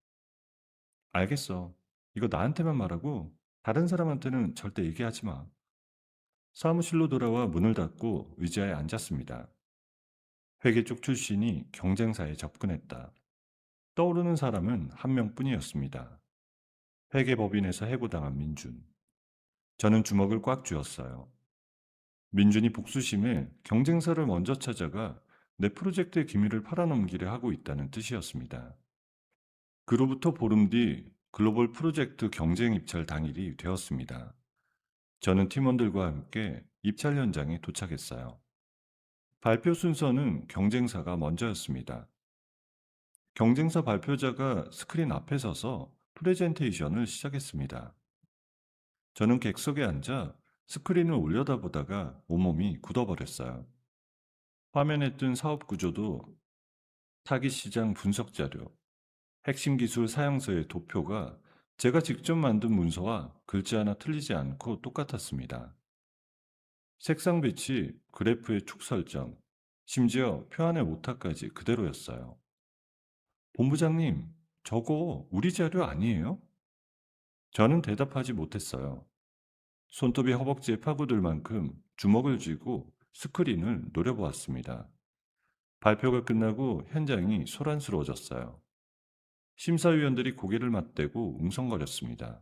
알겠어. 이거 나한테만 말하고 다른 사람한테는 절대 얘기하지 마. 사무실로 돌아와 문을 닫고 의자에 앉았습니다. 회계 쪽 출신이 경쟁사에 접근했다. 떠오르는 사람은 한 명뿐이었습니다. 회계법인에서 해고당한 민준. 저는 주먹을 꽉 쥐었어요. 민준이 복수심에 경쟁사를 먼저 찾아가 내 프로젝트의 기밀을 팔아넘기려 하고 있다는 뜻이었습니다. 그로부터 보름 뒤 글로벌 프로젝트 경쟁 입찰 당일이 되었습니다. 저는 팀원들과 함께 입찰 현장에 도착했어요. 발표 순서는 경쟁사가 먼저였습니다. 경쟁사 발표자가 스크린 앞에 서서 프레젠테이션을 시작했습니다. 저는 객석에 앉아 스크린을 올려다보다가 온몸이 굳어버렸어요. 화면에 뜬 사업 구조도 타깃 시장 분석 자료, 핵심 기술 사용서의 도표가 제가 직접 만든 문서와 글자 하나 틀리지 않고 똑같았습니다. 색상 배치, 그래프의 축 설정, 심지어 표안의 오타까지 그대로였어요. 본부장님, 저거 우리 자료 아니에요? 저는 대답하지 못했어요. 손톱이 허벅지에 파고들 만큼 주먹을 쥐고 스크린을 노려보았습니다. 발표가 끝나고 현장이 소란스러워졌어요. 심사위원들이 고개를 맞대고 웅성거렸습니다.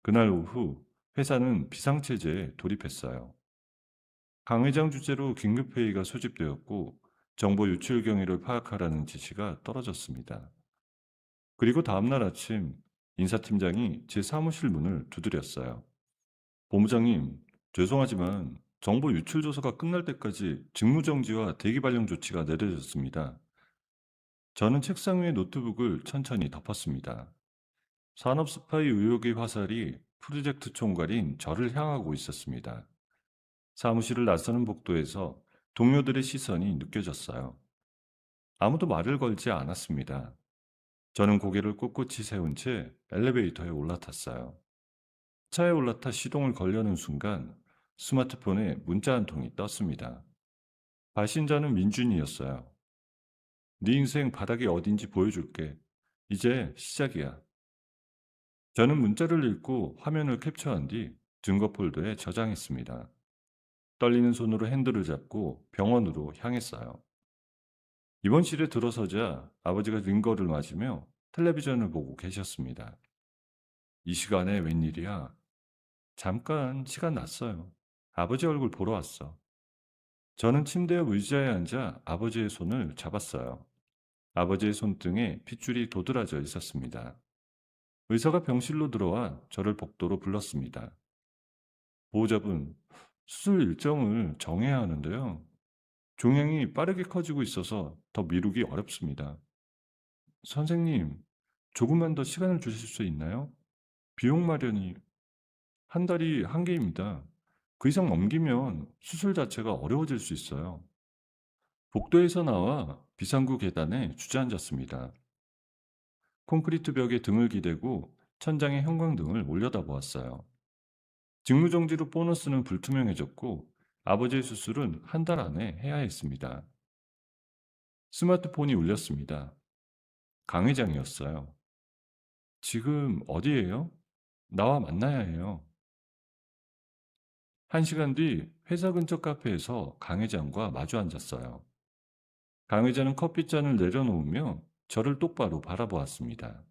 그날 오후 회사는 비상체제에 돌입했어요. 강 회장 주재로 긴급회의가 소집되었고 정보 유출 경위를 파악하라는 지시가 떨어졌습니다. 그리고 다음날 아침 인사팀장이 제 사무실 문을 두드렸어요. 본부장님, 죄송하지만 정보 유출 조사가 끝날 때까지 직무정지와 대기 발령 조치가 내려졌습니다. 저는 책상 위에 노트북을 천천히 덮었습니다. 산업 스파이 의혹의 화살이 프로젝트 총괄인 저를 향하고 있었습니다. 사무실을 나서는 복도에서 동료들의 시선이 느껴졌어요. 아무도 말을 걸지 않았습니다. 저는 고개를 꼿꼿이 세운 채 엘리베이터에 올라탔어요. 차에 올라타 시동을 걸려는 순간 스마트폰에 문자 한 통이 떴습니다. 발신자는 민준이었어요. 네 인생 바닥이 어딘지 보여줄게. 이제 시작이야. 저는 문자를 읽고 화면을 캡처한 뒤 증거 폴더에 저장했습니다. 떨리는 손으로 핸들을 잡고 병원으로 향했어요. 입원실에 들어서자 아버지가 링거를 맞으며 텔레비전을 보고 계셨습니다. 이 시간에 웬일이야? 잠깐 시간 났어요. 아버지 얼굴 보러 왔어. 저는 침대 옆 의자에 앉아 아버지의 손을 잡았어요. 아버지의 손등에 핏줄이 도드라져 있었습니다. 의사가 병실로 들어와 저를 복도로 불렀습니다. 보호자분, 수술 일정을 정해야 하는데요. 종양이 빠르게 커지고 있어서 더 미루기 어렵습니다. 선생님, 조금만 더 시간을 주실 수 있나요? 비용 마련이 한 달이 한계입니다. 그 이상 넘기면 수술 자체가 어려워질 수 있어요. 복도에서 나와 비상구 계단에 주저앉았습니다. 콘크리트 벽에 등을 기대고 천장에 형광등을 올려다 보았어요. 직무정지로 보너스는 불투명해졌고 아버지의 수술은 한 달 안에 해야 했습니다. 스마트폰이 울렸습니다. 강 회장이었어요. 지금 어디예요? 나와 만나야 해요. 1시간 뒤 회사 근처 카페에서 강 회장과 마주 앉았어요. 강 회장은 커피잔을 내려놓으며 저를 똑바로 바라보았습니다.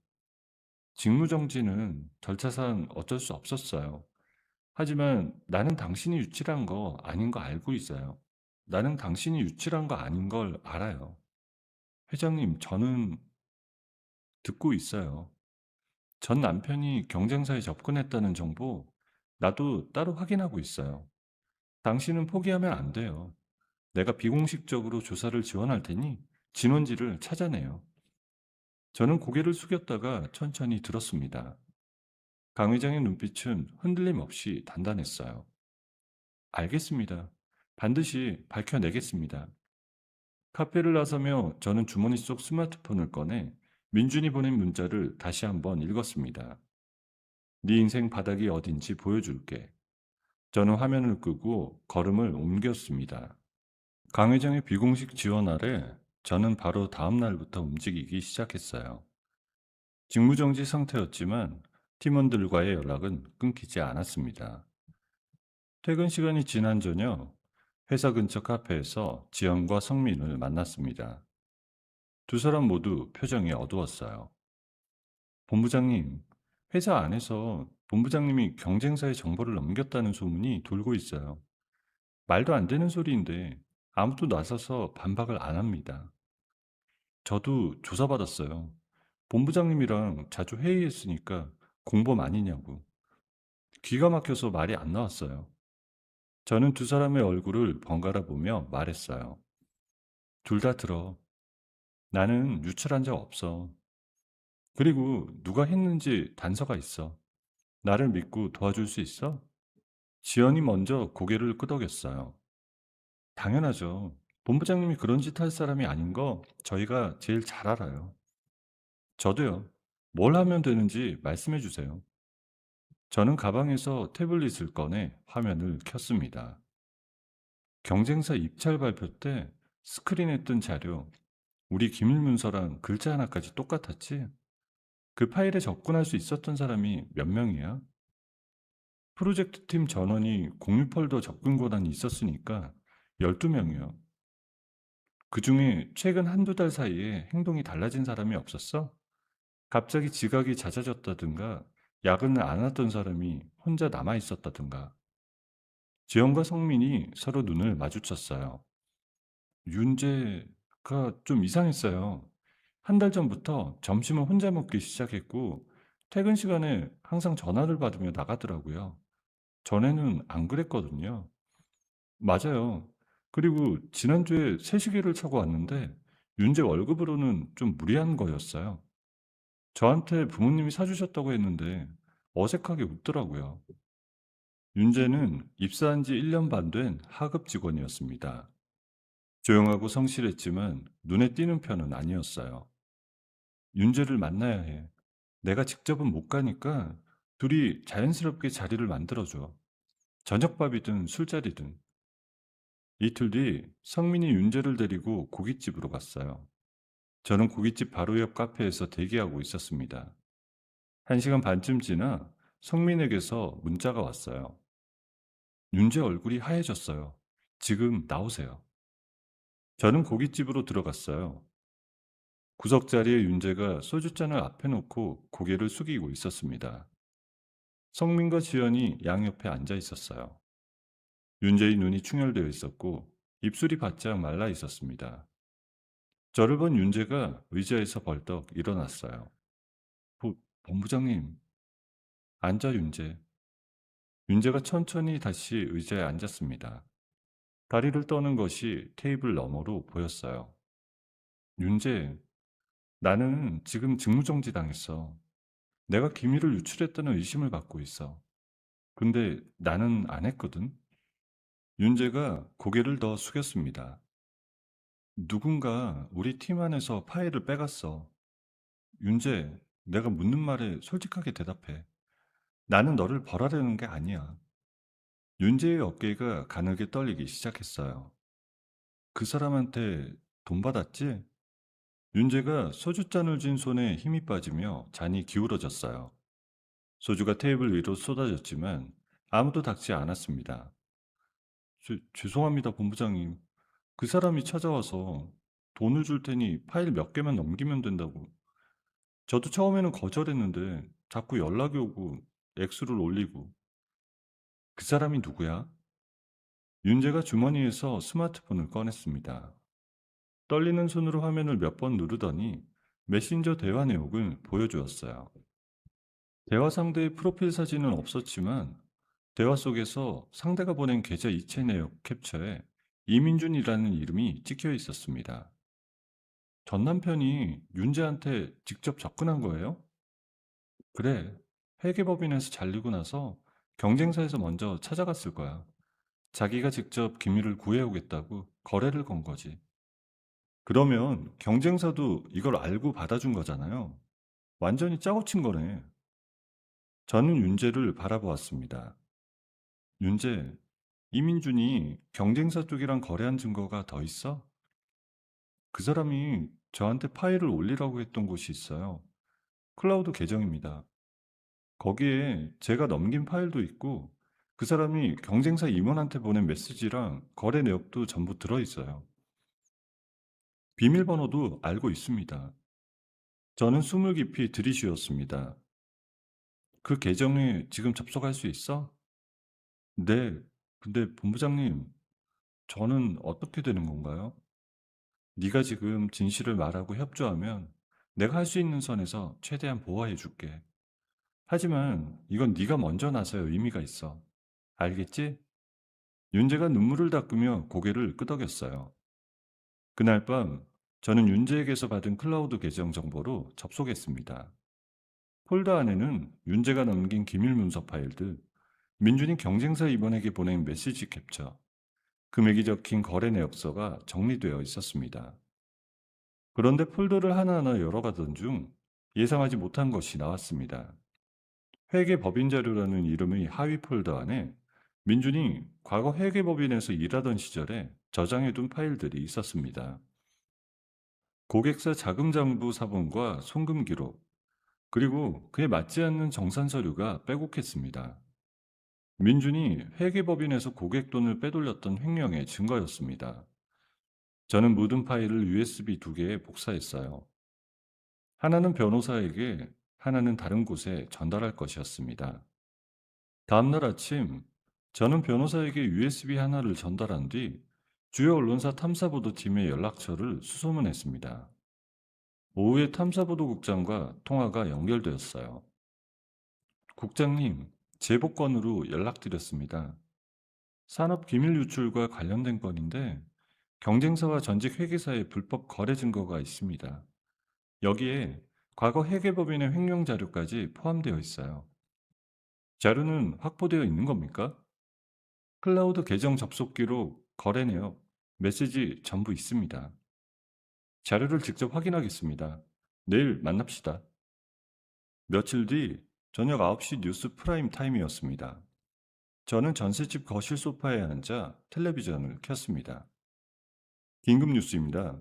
직무정지는 절차상 어쩔 수 없었어요. 하지만 나는 당신이 유출한 거 아닌 거 알고 있어요. 나는 당신이 유출한 거 아닌 걸 알아요. 회장님, 저는 듣고 있어요. 전 남편이 경쟁사에 접근했다는 정보 나도 따로 확인하고 있어요. 당신은 포기하면 안 돼요. 내가 비공식적으로 조사를 지원할 테니 진원지를 찾아내요. 저는 고개를 숙였다가 천천히 들었습니다. 강 회장의 눈빛은 흔들림 없이 단단했어요. 알겠습니다. 반드시 밝혀내겠습니다. 카페를 나서며 저는 주머니 속 스마트폰을 꺼내 민준이 보낸 문자를 다시 한번 읽었습니다. 네 인생 바닥이 어딘지 보여줄게. 저는 화면을 끄고 걸음을 옮겼습니다. 강회장의 비공식 지원 아래 저는 바로 다음 날부터 움직이기 시작했어요. 직무정지 상태였지만 팀원들과의 연락은 끊기지 않았습니다. 퇴근 시간이 지난 저녁, 회사 근처 카페에서 지연과 성민을 만났습니다. 두 사람 모두 표정이 어두웠어요. 본부장님, 회사 안에서 본부장님이 경쟁사의 정보를 넘겼다는 소문이 돌고 있어요. 말도 안 되는 소리인데 아무도 나서서 반박을 안 합니다. 저도 조사받았어요. 본부장님이랑 자주 회의했으니까 공범 아니냐고. 기가 막혀서 말이 안 나왔어요. 저는 두 사람의 얼굴을 번갈아 보며 말했어요. 둘 다 들어. 나는 유출한 적 없어. 그리고 누가 했는지 단서가 있어. 나를 믿고 도와줄 수 있어? 지연이 먼저 고개를 끄덕였어요. 당연하죠. 본부장님이 그런 짓 할 사람이 아닌 거 저희가 제일 잘 알아요. 저도요. 뭘 하면 되는지 말씀해 주세요. 저는 가방에서 태블릿을 꺼내 화면을 켰습니다. 경쟁사 입찰 발표 때 스크린에 뜬 자료, 우리 기밀 문서랑 글자 하나까지 똑같았지? 그 파일에 접근할 수 있었던 사람이 몇 명이야? 프로젝트 팀 전원이 공유 폴더 접근 권한이 있었으니까 12명이요. 그 중에 최근 한두 달 사이에 행동이 달라진 사람이 없었어? 갑자기 지각이 잦아졌다든가, 야근을 안 하던 사람이 혼자 남아 있었다든가. 지영과 성민이 서로 눈을 마주쳤어요. 윤재가 좀 이상했어요. 한 달 전부터 점심을 혼자 먹기 시작했고, 퇴근 시간에 항상 전화를 받으며 나가더라고요. 전에는 안 그랬거든요. 맞아요. 그리고 지난주에 새 시계를 차고 왔는데, 윤재 월급으로는 좀 무리한 거였어요. 저한테 부모님이 사주셨다고 했는데, 어색하게 웃더라고요. 윤재는 입사한 지 1년 반 된 하급 직원이었습니다. 조용하고 성실했지만 눈에 띄는 편은 아니었어요. 윤재를 만나야 해. 내가 직접은 못 가니까 둘이 자연스럽게 자리를 만들어줘. 저녁밥이든 술자리든. 이틀 뒤 성민이 윤재를 데리고 고깃집으로 갔어요. 저는 고깃집 바로 옆 카페에서 대기하고 있었습니다. 1시간 반쯤 지나 성민에게서 문자가 왔어요. 윤재 얼굴이 하얘졌어요. 지금 나오세요. 저는 고깃집으로 들어갔어요. 구석 자리에 윤재가 소주잔을 앞에 놓고 고개를 숙이고 있었습니다. 성민과 지연이 양옆에 앉아 있었어요. 윤재의 눈이 충혈되어 있었고 입술이 바짝 말라 있었습니다. 저를 본 윤재가 의자에서 벌떡 일어났어요. 본부장님, 앉아 윤재. 윤재가 천천히 다시 의자에 앉았습니다. 다리를 떠는 것이 테이블 너머로 보였어요. 윤재, 나는 지금 직무정지 당했어. 내가 기밀을 유출했다는 의심을 받고 있어. 근데 나는 안 했거든. 윤재가 고개를 더 숙였습니다. 누군가 우리 팀 안에서 파일을 빼갔어. 윤재, 내가 묻는 말에 솔직하게 대답해. 나는 너를 벌하려는 게 아니야. 윤재의 어깨가 가늘게 떨리기 시작했어요. 그 사람한테 돈 받았지? 윤재가 소주잔을 쥔 손에 힘이 빠지며 잔이 기울어졌어요. 소주가 테이블 위로 쏟아졌지만 아무도 닥지 않았습니다. 죄송합니다, 본부장님. 그 사람이 찾아와서 돈을 줄 테니 파일 몇 개만 넘기면 된다고. 저도 처음에는 거절했는데 자꾸 연락이 오고 액수를 올리고. 그 사람이 누구야? 윤재가 주머니에서 스마트폰을 꺼냈습니다. 떨리는 손으로 화면을 몇 번 누르더니 메신저 대화 내용을 보여주었어요. 대화 상대의 프로필 사진은 없었지만 대화 속에서 상대가 보낸 계좌 이체 내역 캡처에 이민준이라는 이름이 찍혀 있었습니다. 전 남편이 윤재한테 직접 접근한 거예요? 그래. 회계법인에서 잘리고 나서 경쟁사에서 먼저 찾아갔을 거야. 자기가 직접 기밀을 구해오겠다고 거래를 건 거지. 그러면 경쟁사도 이걸 알고 받아준 거잖아요. 완전히 짜고 친 거네. 저는 윤재를 바라보았습니다. 윤재, 이민준이 경쟁사 쪽이랑 거래한 증거가 더 있어? 그 사람이 저한테 파일을 올리라고 했던 곳이 있어요. 클라우드 계정입니다. 거기에 제가 넘긴 파일도 있고 그 사람이 경쟁사 임원한테 보낸 메시지랑 거래 내역도 전부 들어있어요. 비밀번호도 알고 있습니다. 저는 숨을 깊이 들이쉬었습니다. 그 계정에 지금 접속할 수 있어? 네. 근데 본부장님, 저는 어떻게 되는 건가요? 네가 지금 진실을 말하고 협조하면 내가 할 수 있는 선에서 최대한 보호해 줄게. 하지만 이건 네가 먼저 나서야 의미가 있어. 알겠지? 윤재가 눈물을 닦으며 고개를 끄덕였어요. 그날 밤 저는 윤재에게서 받은 클라우드 계정 정보로 접속했습니다. 폴더 안에는 윤재가 넘긴 기밀 문서 파일들, 민준이 경쟁사 임원에게 보낸 메시지 캡처, 금액이 적힌 거래 내역서가 정리되어 있었습니다. 그런데 폴더를 하나하나 열어가던 중 예상하지 못한 것이 나왔습니다. 회계법인 자료라는 이름의 하위 폴더 안에 민준이 과거 회계법인에서 일하던 시절에 저장해둔 파일들이 있었습니다. 고객사 자금장부 사본과 송금 기록, 그리고 그에 맞지 않는 정산 서류가 빼곡했습니다. 민준이 회계법인에서 고객 돈을 빼돌렸던 횡령의 증거였습니다. 저는 묻은 파일을 USB 2개에 복사했어요. 하나는 변호사에게, 하나는 다른 곳에 전달할 것이었습니다. 다음날 아침, 저는 변호사에게 USB 하나를 전달한 뒤 주요 언론사 탐사보도팀의 연락처를 수소문했습니다. 오후에 탐사보도국장과 통화가 연결되었어요. 국장님, 제보건으로 연락드렸습니다. 산업기밀 유출과 관련된 건인데 경쟁사와 전직 회계사의 불법 거래 증거가 있습니다. 여기에 과거 회계법인의 횡령 자료까지 포함되어 있어요. 자료는 확보되어 있는 겁니까? 클라우드 계정 접속 기록, 거래 내역, 메시지 전부 있습니다. 자료를 직접 확인하겠습니다. 내일 만납시다. 며칠 뒤 저녁 9시 뉴스 프라임 타임이었습니다. 저는 전셋집 거실 소파에 앉아 텔레비전을 켰습니다. 긴급 뉴스입니다.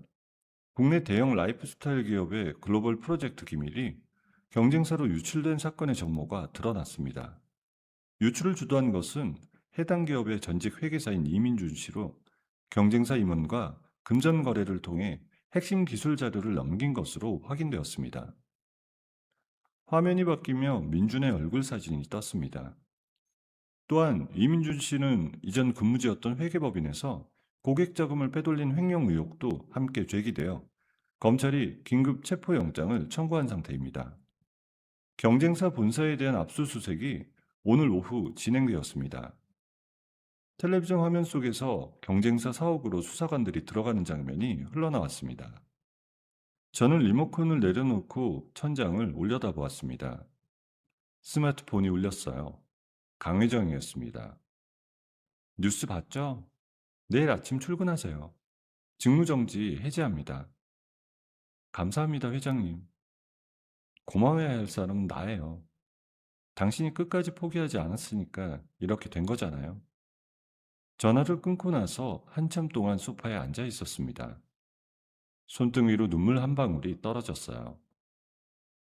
국내 대형 라이프스타일 기업의 글로벌 프로젝트 기밀이 경쟁사로 유출된 사건의 정모가 드러났습니다. 유출을 주도한 것은 해당 기업의 전직 회계사인 이민준 씨로 경쟁사 임원과 금전 거래를 통해 핵심 기술 자료를 넘긴 것으로 확인되었습니다. 화면이 바뀌며 민준의 얼굴 사진이 떴습니다. 또한 이민준 씨는 이전 근무지였던 회계법인에서 고객 자금을 빼돌린 횡령 의혹도 함께 제기되어 검찰이 긴급 체포영장을 청구한 상태입니다. 경쟁사 본사에 대한 압수수색이 오늘 오후 진행되었습니다. 텔레비전 화면 속에서 경쟁사 사옥으로 수사관들이 들어가는 장면이 흘러나왔습니다. 저는 리모컨을 내려놓고 천장을 올려다보았습니다. 스마트폰이 울렸어요. 강 회장이었습니다. 뉴스 봤죠? 내일 아침 출근하세요. 직무정지 해제합니다. 감사합니다, 회장님. 고마워해야 할 사람은 나예요. 당신이 끝까지 포기하지 않았으니까 이렇게 된 거잖아요. 전화를 끊고 나서 한참 동안 소파에 앉아 있었습니다. 손등 위로 눈물 한 방울이 떨어졌어요.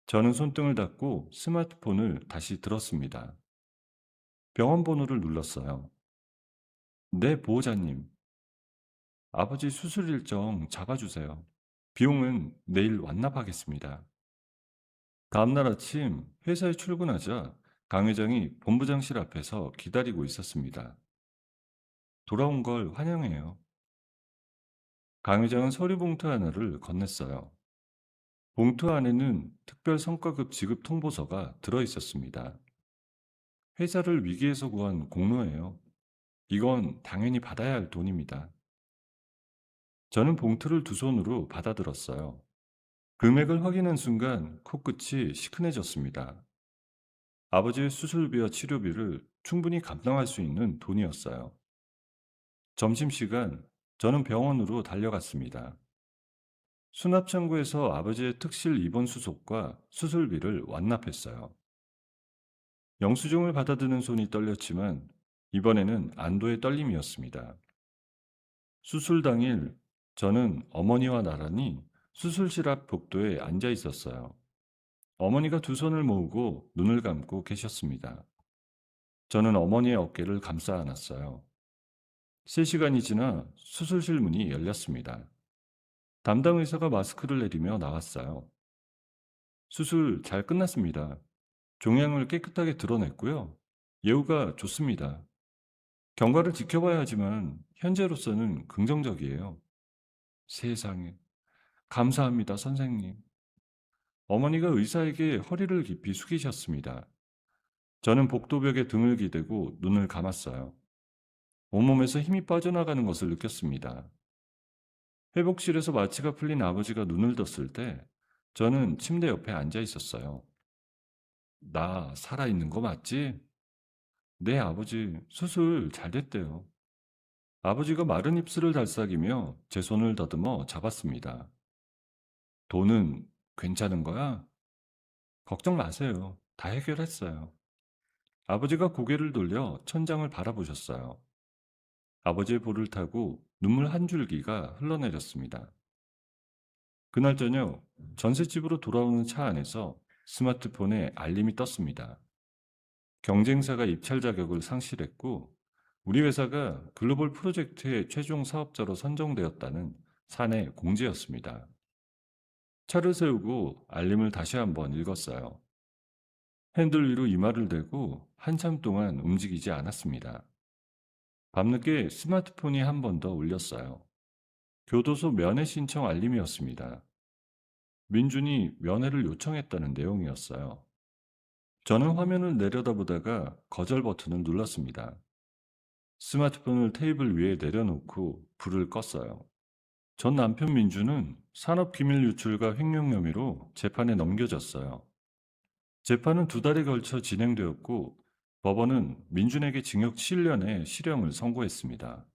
저는 손등을 닫고 스마트폰을 다시 들었습니다. 병원 번호를 눌렀어요. 네, 보호자님. 아버지 수술 일정 잡아주세요. 비용은 내일 완납하겠습니다. 다음날 아침 회사에 출근하자 강 회장이 본부장실 앞에서 기다리고 있었습니다. 돌아온 걸 환영해요. 강 회장은 서류 봉투 하나를 건넸어요. 봉투 안에는 특별 성과급 지급 통보서가 들어 있었습니다. 회사를 위기에서 구한 공로예요. 이건 당연히 받아야 할 돈입니다. 저는 봉투를 두 손으로 받아들었어요. 금액을 확인한 순간 코끝이 시큰해졌습니다. 아버지의 수술비와 치료비를 충분히 감당할 수 있는 돈이었어요. 점심시간, 저는 병원으로 달려갔습니다. 수납창고에서 아버지의 특실 입원 수속과 수술비를 완납했어요. 영수증을 받아드는 손이 떨렸지만 이번에는 안도의 떨림이었습니다. 수술 당일 저는 어머니와 나란히 수술실 앞 복도에 앉아 있었어요. 어머니가 두 손을 모으고 눈을 감고 계셨습니다. 저는 어머니의 어깨를 감싸 안았어요. 3시간이 지나 수술실 문이 열렸습니다. 담당 의사가 마스크를 내리며 나왔어요. 수술 잘 끝났습니다. 종양을 깨끗하게 드러냈고요. 예후가 좋습니다. 경과를 지켜봐야 하지만 현재로서는 긍정적이에요. 세상에. 감사합니다, 선생님. 어머니가 의사에게 허리를 깊이 숙이셨습니다. 저는 복도벽에 등을 기대고 눈을 감았어요. 온몸에서 힘이 빠져나가는 것을 느꼈습니다. 회복실에서 마취가 풀린 아버지가 눈을 떴을 때 저는 침대 옆에 앉아 있었어요. 나 살아있는 거 맞지? 네, 아버지. 수술 잘 됐대요. 아버지가 마른 입술을 달싹이며 제 손을 더듬어 잡았습니다. 돈은 괜찮은 거야? 걱정 마세요. 다 해결했어요. 아버지가 고개를 돌려 천장을 바라보셨어요. 아버지의 볼을 타고 눈물 한 줄기가 흘러내렸습니다. 그날 저녁 전셋집으로 돌아오는 차 안에서 스마트폰에 알림이 떴습니다. 경쟁사가 입찰 자격을 상실했고 우리 회사가 글로벌 프로젝트의 최종 사업자로 선정되었다는 사내 공지였습니다. 차를 세우고 알림을 다시 한번 읽었어요. 핸들 위로 이마를 대고 한참 동안 움직이지 않았습니다. 밤늦게 스마트폰이 한 번 더 울렸어요. 교도소 면회 신청 알림이었습니다. 민준이 면회를 요청했다는 내용이었어요. 저는 화면을 내려다보다가 거절 버튼을 눌렀습니다. 스마트폰을 테이블 위에 내려놓고 불을 껐어요. 전 남편 민주는 산업기밀 유출과 횡령 혐의로 재판에 넘겨졌어요. 재판은 2달에 걸쳐 진행되었고 법원은 민준에게 징역 7년의 실형을 선고했습니다.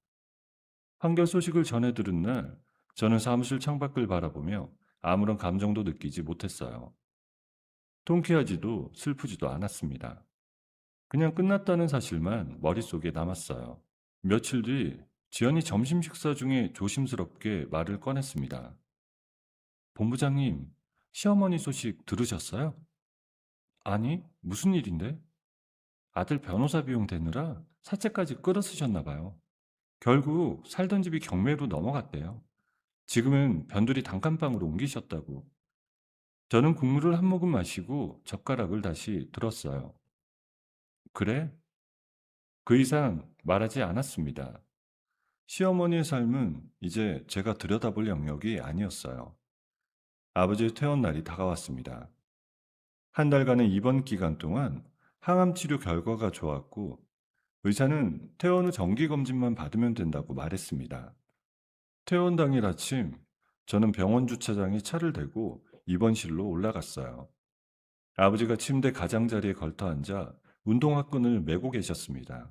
판결 소식을 전해 들은 날 저는 사무실 창밖을 바라보며 아무런 감정도 느끼지 못했어요. 통쾌하지도 슬프지도 않았습니다. 그냥 끝났다는 사실만 머릿속에 남았어요. 며칠 뒤 지연이 점심 식사 중에 조심스럽게 말을 꺼냈습니다. 본부장님, 시어머니 소식 들으셨어요? 아니, 무슨 일인데? 아들 변호사 비용 대느라 사채까지 끌어쓰셨나 봐요. 결국 살던 집이 경매로 넘어갔대요. 지금은 변두리 단칸방으로 옮기셨다고. 저는 국물을 한 모금 마시고 젓가락을 다시 들었어요. 그래? 그 이상 말하지 않았습니다. 시어머니의 삶은 이제 제가 들여다볼 영역이 아니었어요. 아버지의 퇴원 날이 다가왔습니다. 한 달간의 입원 기간 동안 항암 치료 결과가 좋았고 의사는 퇴원 후 정기검진만 받으면 된다고 말했습니다. 퇴원 당일 아침 저는 병원 주차장에 차를 대고 입원실로 올라갔어요. 아버지가 침대 가장자리에 걸터 앉아 운동화 끈을 메고 계셨습니다.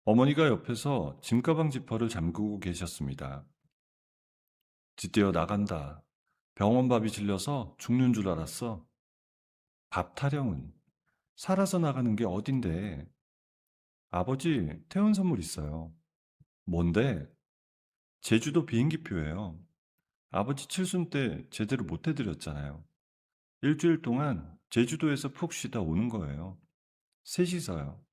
어머니가 옆에서 짐가방 지퍼를 잠그고 계셨습니다. 드디어 나간다. 병원 밥이 질려서 죽는 줄 알았어. 밥 타령은 살아서 나가는 게 어딘데. 아버지, 퇴원 선물 있어요. 뭔데? 제주도 비행기표예요. 아버지 칠순 때 제대로 못 해드렸잖아요. 일주일 동안 제주도에서 푹 쉬다 오는 거예요. 셋이서요.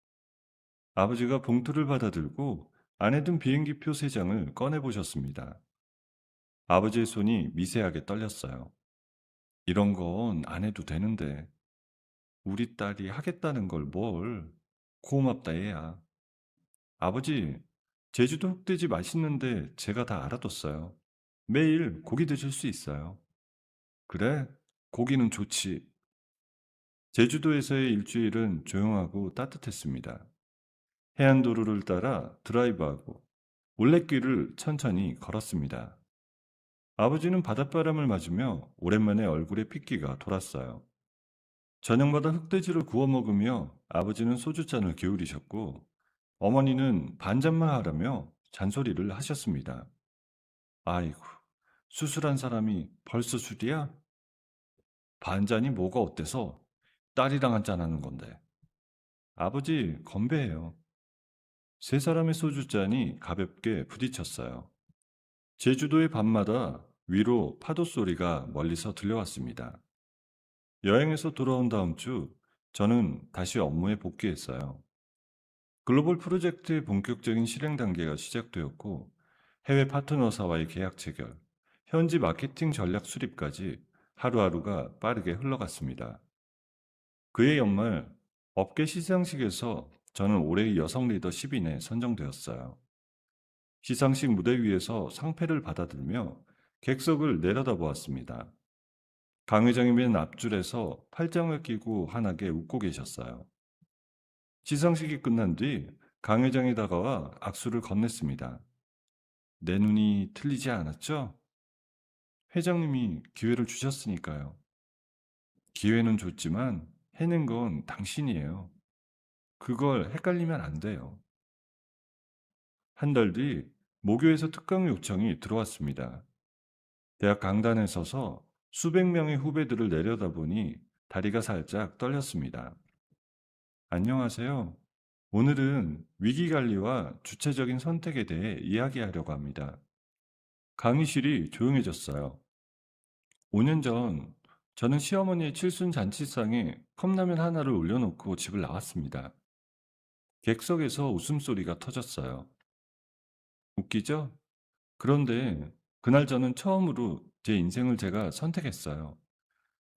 아버지가 봉투를 받아들고 안에 든 비행기표 3장을 꺼내보셨습니다. 아버지의 손이 미세하게 떨렸어요. 이런 건 안 해도 되는데 우리 딸이 하겠다는 걸 뭘. 고맙다 얘야. 아버지, 제주도 흑돼지 맛있는데 제가 다 알아뒀어요. 매일 고기 드실 수 있어요. 그래? 고기는 좋지. 제주도에서의 일주일은 조용하고 따뜻했습니다. 해안도로를 따라 드라이브하고 올레길을 천천히 걸었습니다. 아버지는 바닷바람을 맞으며 오랜만에 얼굴에 핏기가 돌았어요. 저녁마다 흑돼지를 구워 먹으며 아버지는 소주잔을 기울이셨고 어머니는 반잔만 하라며 잔소리를 하셨습니다. 아이고, 수술한 사람이 벌써 술이야? 반잔이 뭐가 어때서 딸이랑 한잔하는 건데. 아버지, 건배해요. 세 사람의 소주잔이 가볍게 부딪혔어요. 제주도의 밤마다 위로 파도 소리가 멀리서 들려왔습니다. 여행에서 돌아온 다음 주, 저는 다시 업무에 복귀했어요. 글로벌 프로젝트의 본격적인 실행 단계가 시작되었고, 해외 파트너사와의 계약 체결, 현지 마케팅 전략 수립까지 하루하루가 빠르게 흘러갔습니다. 그해 연말 업계 시상식에서 저는 올해의 여성 리더 10인에 선정되었어요. 시상식 무대 위에서 상패를 받아들며 객석을 내려다보았습니다. 강 회장이 맨 앞줄에서 팔짱을 끼고 환하게 웃고 계셨어요. 시상식이 끝난 뒤 강 회장이 다가와 악수를 건넸습니다. 내 눈이 틀리지 않았죠? 회장님이 기회를 주셨으니까요. 기회는 줬지만 해낸 건 당신이에요. 그걸 헷갈리면 안 돼요. 한 달 뒤 모교에서 특강 요청이 들어왔습니다. 대학 강단에 서서 수백 명의 후배들을 내려다보니 다리가 살짝 떨렸습니다. 안녕하세요. 오늘은 위기관리와 주체적인 선택에 대해 이야기하려고 합니다. 강의실이 조용해졌어요. 5년 전 저는 시어머니의 칠순 잔치상에 컵라면 하나를 올려놓고 집을 나왔습니다. 객석에서 웃음소리가 터졌어요. 웃기죠? 그런데 그날 저는 처음으로 제 인생을 제가 선택했어요.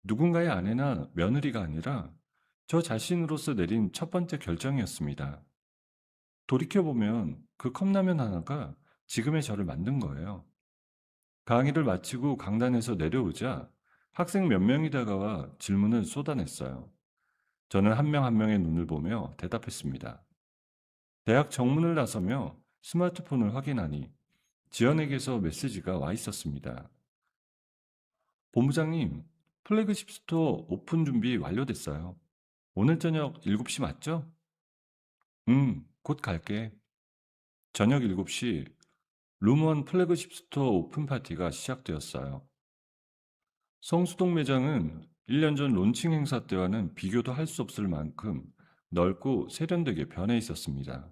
누군가의 아내나 며느리가 아니라 저 자신으로서 내린 첫 번째 결정이었습니다. 돌이켜보면 그 컵라면 하나가 지금의 저를 만든 거예요. 강의를 마치고 강단에서 내려오자 학생 몇 명이 다가와 질문을 쏟아냈어요. 저는 한 명 한 명의 눈을 보며 대답했습니다. 대학 정문을 나서며 스마트폰을 확인하니 지연에게서 메시지가 와 있었습니다. 본부장님, 플래그십 스토어 오픈 준비 완료됐어요. 오늘 저녁 7시 맞죠? 곧 갈게. 저녁 7시 룸원 플래그십 스토어 오픈 파티가 시작되었어요. 성수동 매장은 1년 전 론칭 행사 때와는 비교도 할 수 없을 만큼 넓고 세련되게 변해 있었습니다.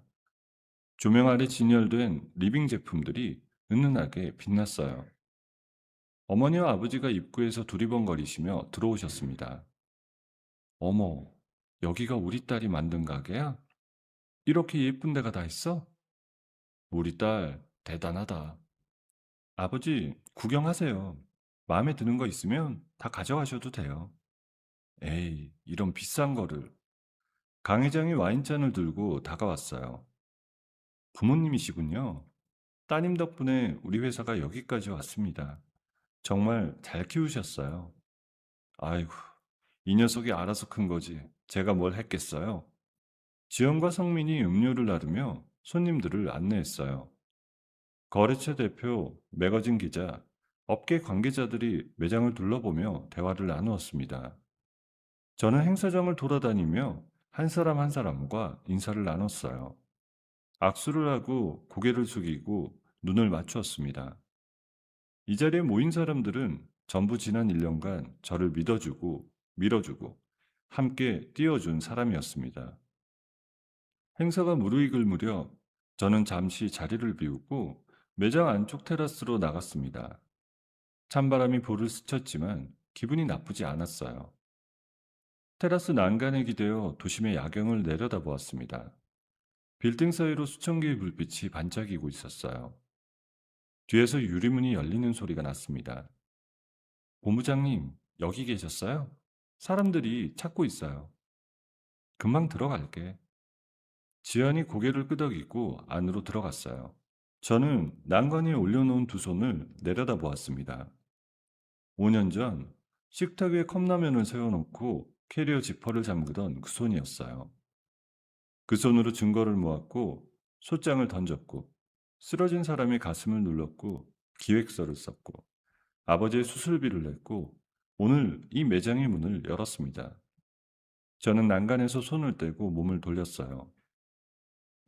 조명 아래 진열된 리빙 제품들이 은은하게 빛났어요. 어머니와 아버지가 입구에서 두리번거리시며 들어오셨습니다. 어머, 여기가 우리 딸이 만든 가게야? 이렇게 예쁜 데가 다 있어? 우리 딸 대단하다. 아버지, 구경하세요. 마음에 드는 거 있으면 다 가져가셔도 돼요. 에이, 이런 비싼 거를. 강 회장이 와인잔을 들고 다가왔어요. 부모님이시군요. 따님 덕분에 우리 회사가 여기까지 왔습니다. 정말 잘 키우셨어요. 아이고, 이 녀석이 알아서 큰 거지. 제가 뭘 했겠어요? 지영과 성민이 음료를 나르며 손님들을 안내했어요. 거래처 대표, 매거진 기자, 업계 관계자들이 매장을 둘러보며 대화를 나누었습니다. 저는 행사장을 돌아다니며 한 사람 한 사람과 인사를 나눴어요. 악수를 하고 고개를 숙이고 눈을 맞추었습니다. 이 자리에 모인 사람들은 전부 지난 1년간 저를 믿어주고 밀어주고 함께 뛰어준 사람이었습니다. 행사가 무르익을 무렵 저는 잠시 자리를 비우고 매장 안쪽 테라스로 나갔습니다. 찬바람이 볼을 스쳤지만 기분이 나쁘지 않았어요. 테라스 난간에 기대어 도심의 야경을 내려다보았습니다. 빌딩 사이로 수천 개의 불빛이 반짝이고 있었어요. 뒤에서 유리문이 열리는 소리가 났습니다. 본부장님, 여기 계셨어요? 사람들이 찾고 있어요. 금방 들어갈게. 지연이 고개를 끄덕이고 안으로 들어갔어요. 저는 난간 위에 올려놓은 두 손을 내려다보았습니다. 5년 전 식탁 위에 컵라면을 세워놓고 캐리어 지퍼를 잠그던 그 손이었어요. 그 손으로 증거를 모았고 소장을 던졌고 쓰러진 사람의 가슴을 눌렀고 기획서를 썼고 아버지의 수술비를 냈고 오늘 이 매장의 문을 열었습니다. 저는 난간에서 손을 떼고 몸을 돌렸어요.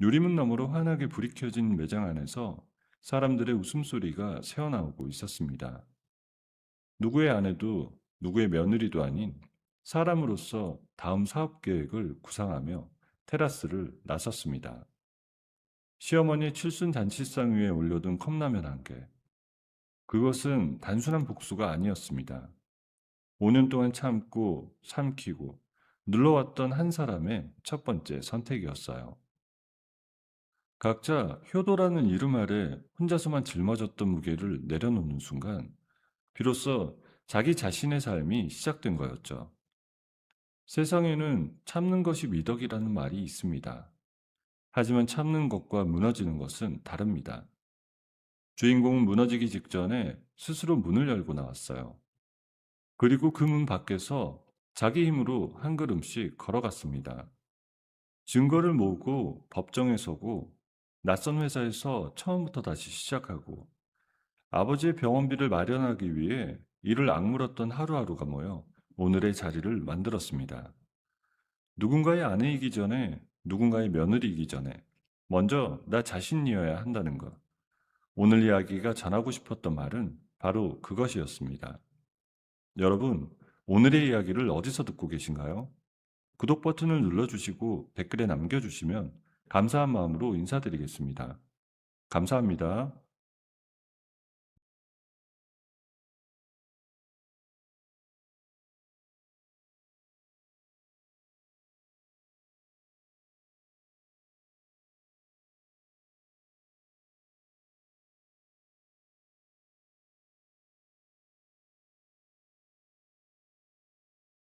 유리문 너머로 환하게 불이 켜진 매장 안에서 사람들의 웃음소리가 새어나오고 있었습니다. 누구의 아내도 누구의 며느리도 아닌 사람으로서 다음 사업 계획을 구상하며 테라스를 나섰습니다. 시어머니 칠순 잔치상 위에 올려둔 컵라면 한 개. 그것은 단순한 복수가 아니었습니다. 5년 동안 참고 삼키고 눌러왔던 한 사람의 첫 번째 선택이었어요. 각자 효도라는 이름 아래 혼자서만 짊어졌던 무게를 내려놓는 순간 비로소 자기 자신의 삶이 시작된 거였죠. 세상에는 참는 것이 미덕이라는 말이 있습니다. 하지만 참는 것과 무너지는 것은 다릅니다. 주인공은 무너지기 직전에 스스로 문을 열고 나왔어요. 그리고 그 문 밖에서 자기 힘으로 한 걸음씩 걸어갔습니다. 증거를 모으고 법정에 서고 낯선 회사에서 처음부터 다시 시작하고 아버지의 병원비를 마련하기 위해 이를 악물었던 하루하루가 모여 오늘의 자리를 만들었습니다. 누군가의 아내이기 전에, 누군가의 며느리이기 전에 먼저 나 자신이어야 한다는 것. 오늘 이야기가 전하고 싶었던 말은 바로 그것이었습니다. 여러분, 오늘의 이야기를 어디서 듣고 계신가요? 구독 버튼을 눌러주시고 댓글에 남겨주시면 감사한 마음으로 인사드리겠습니다. 감사합니다.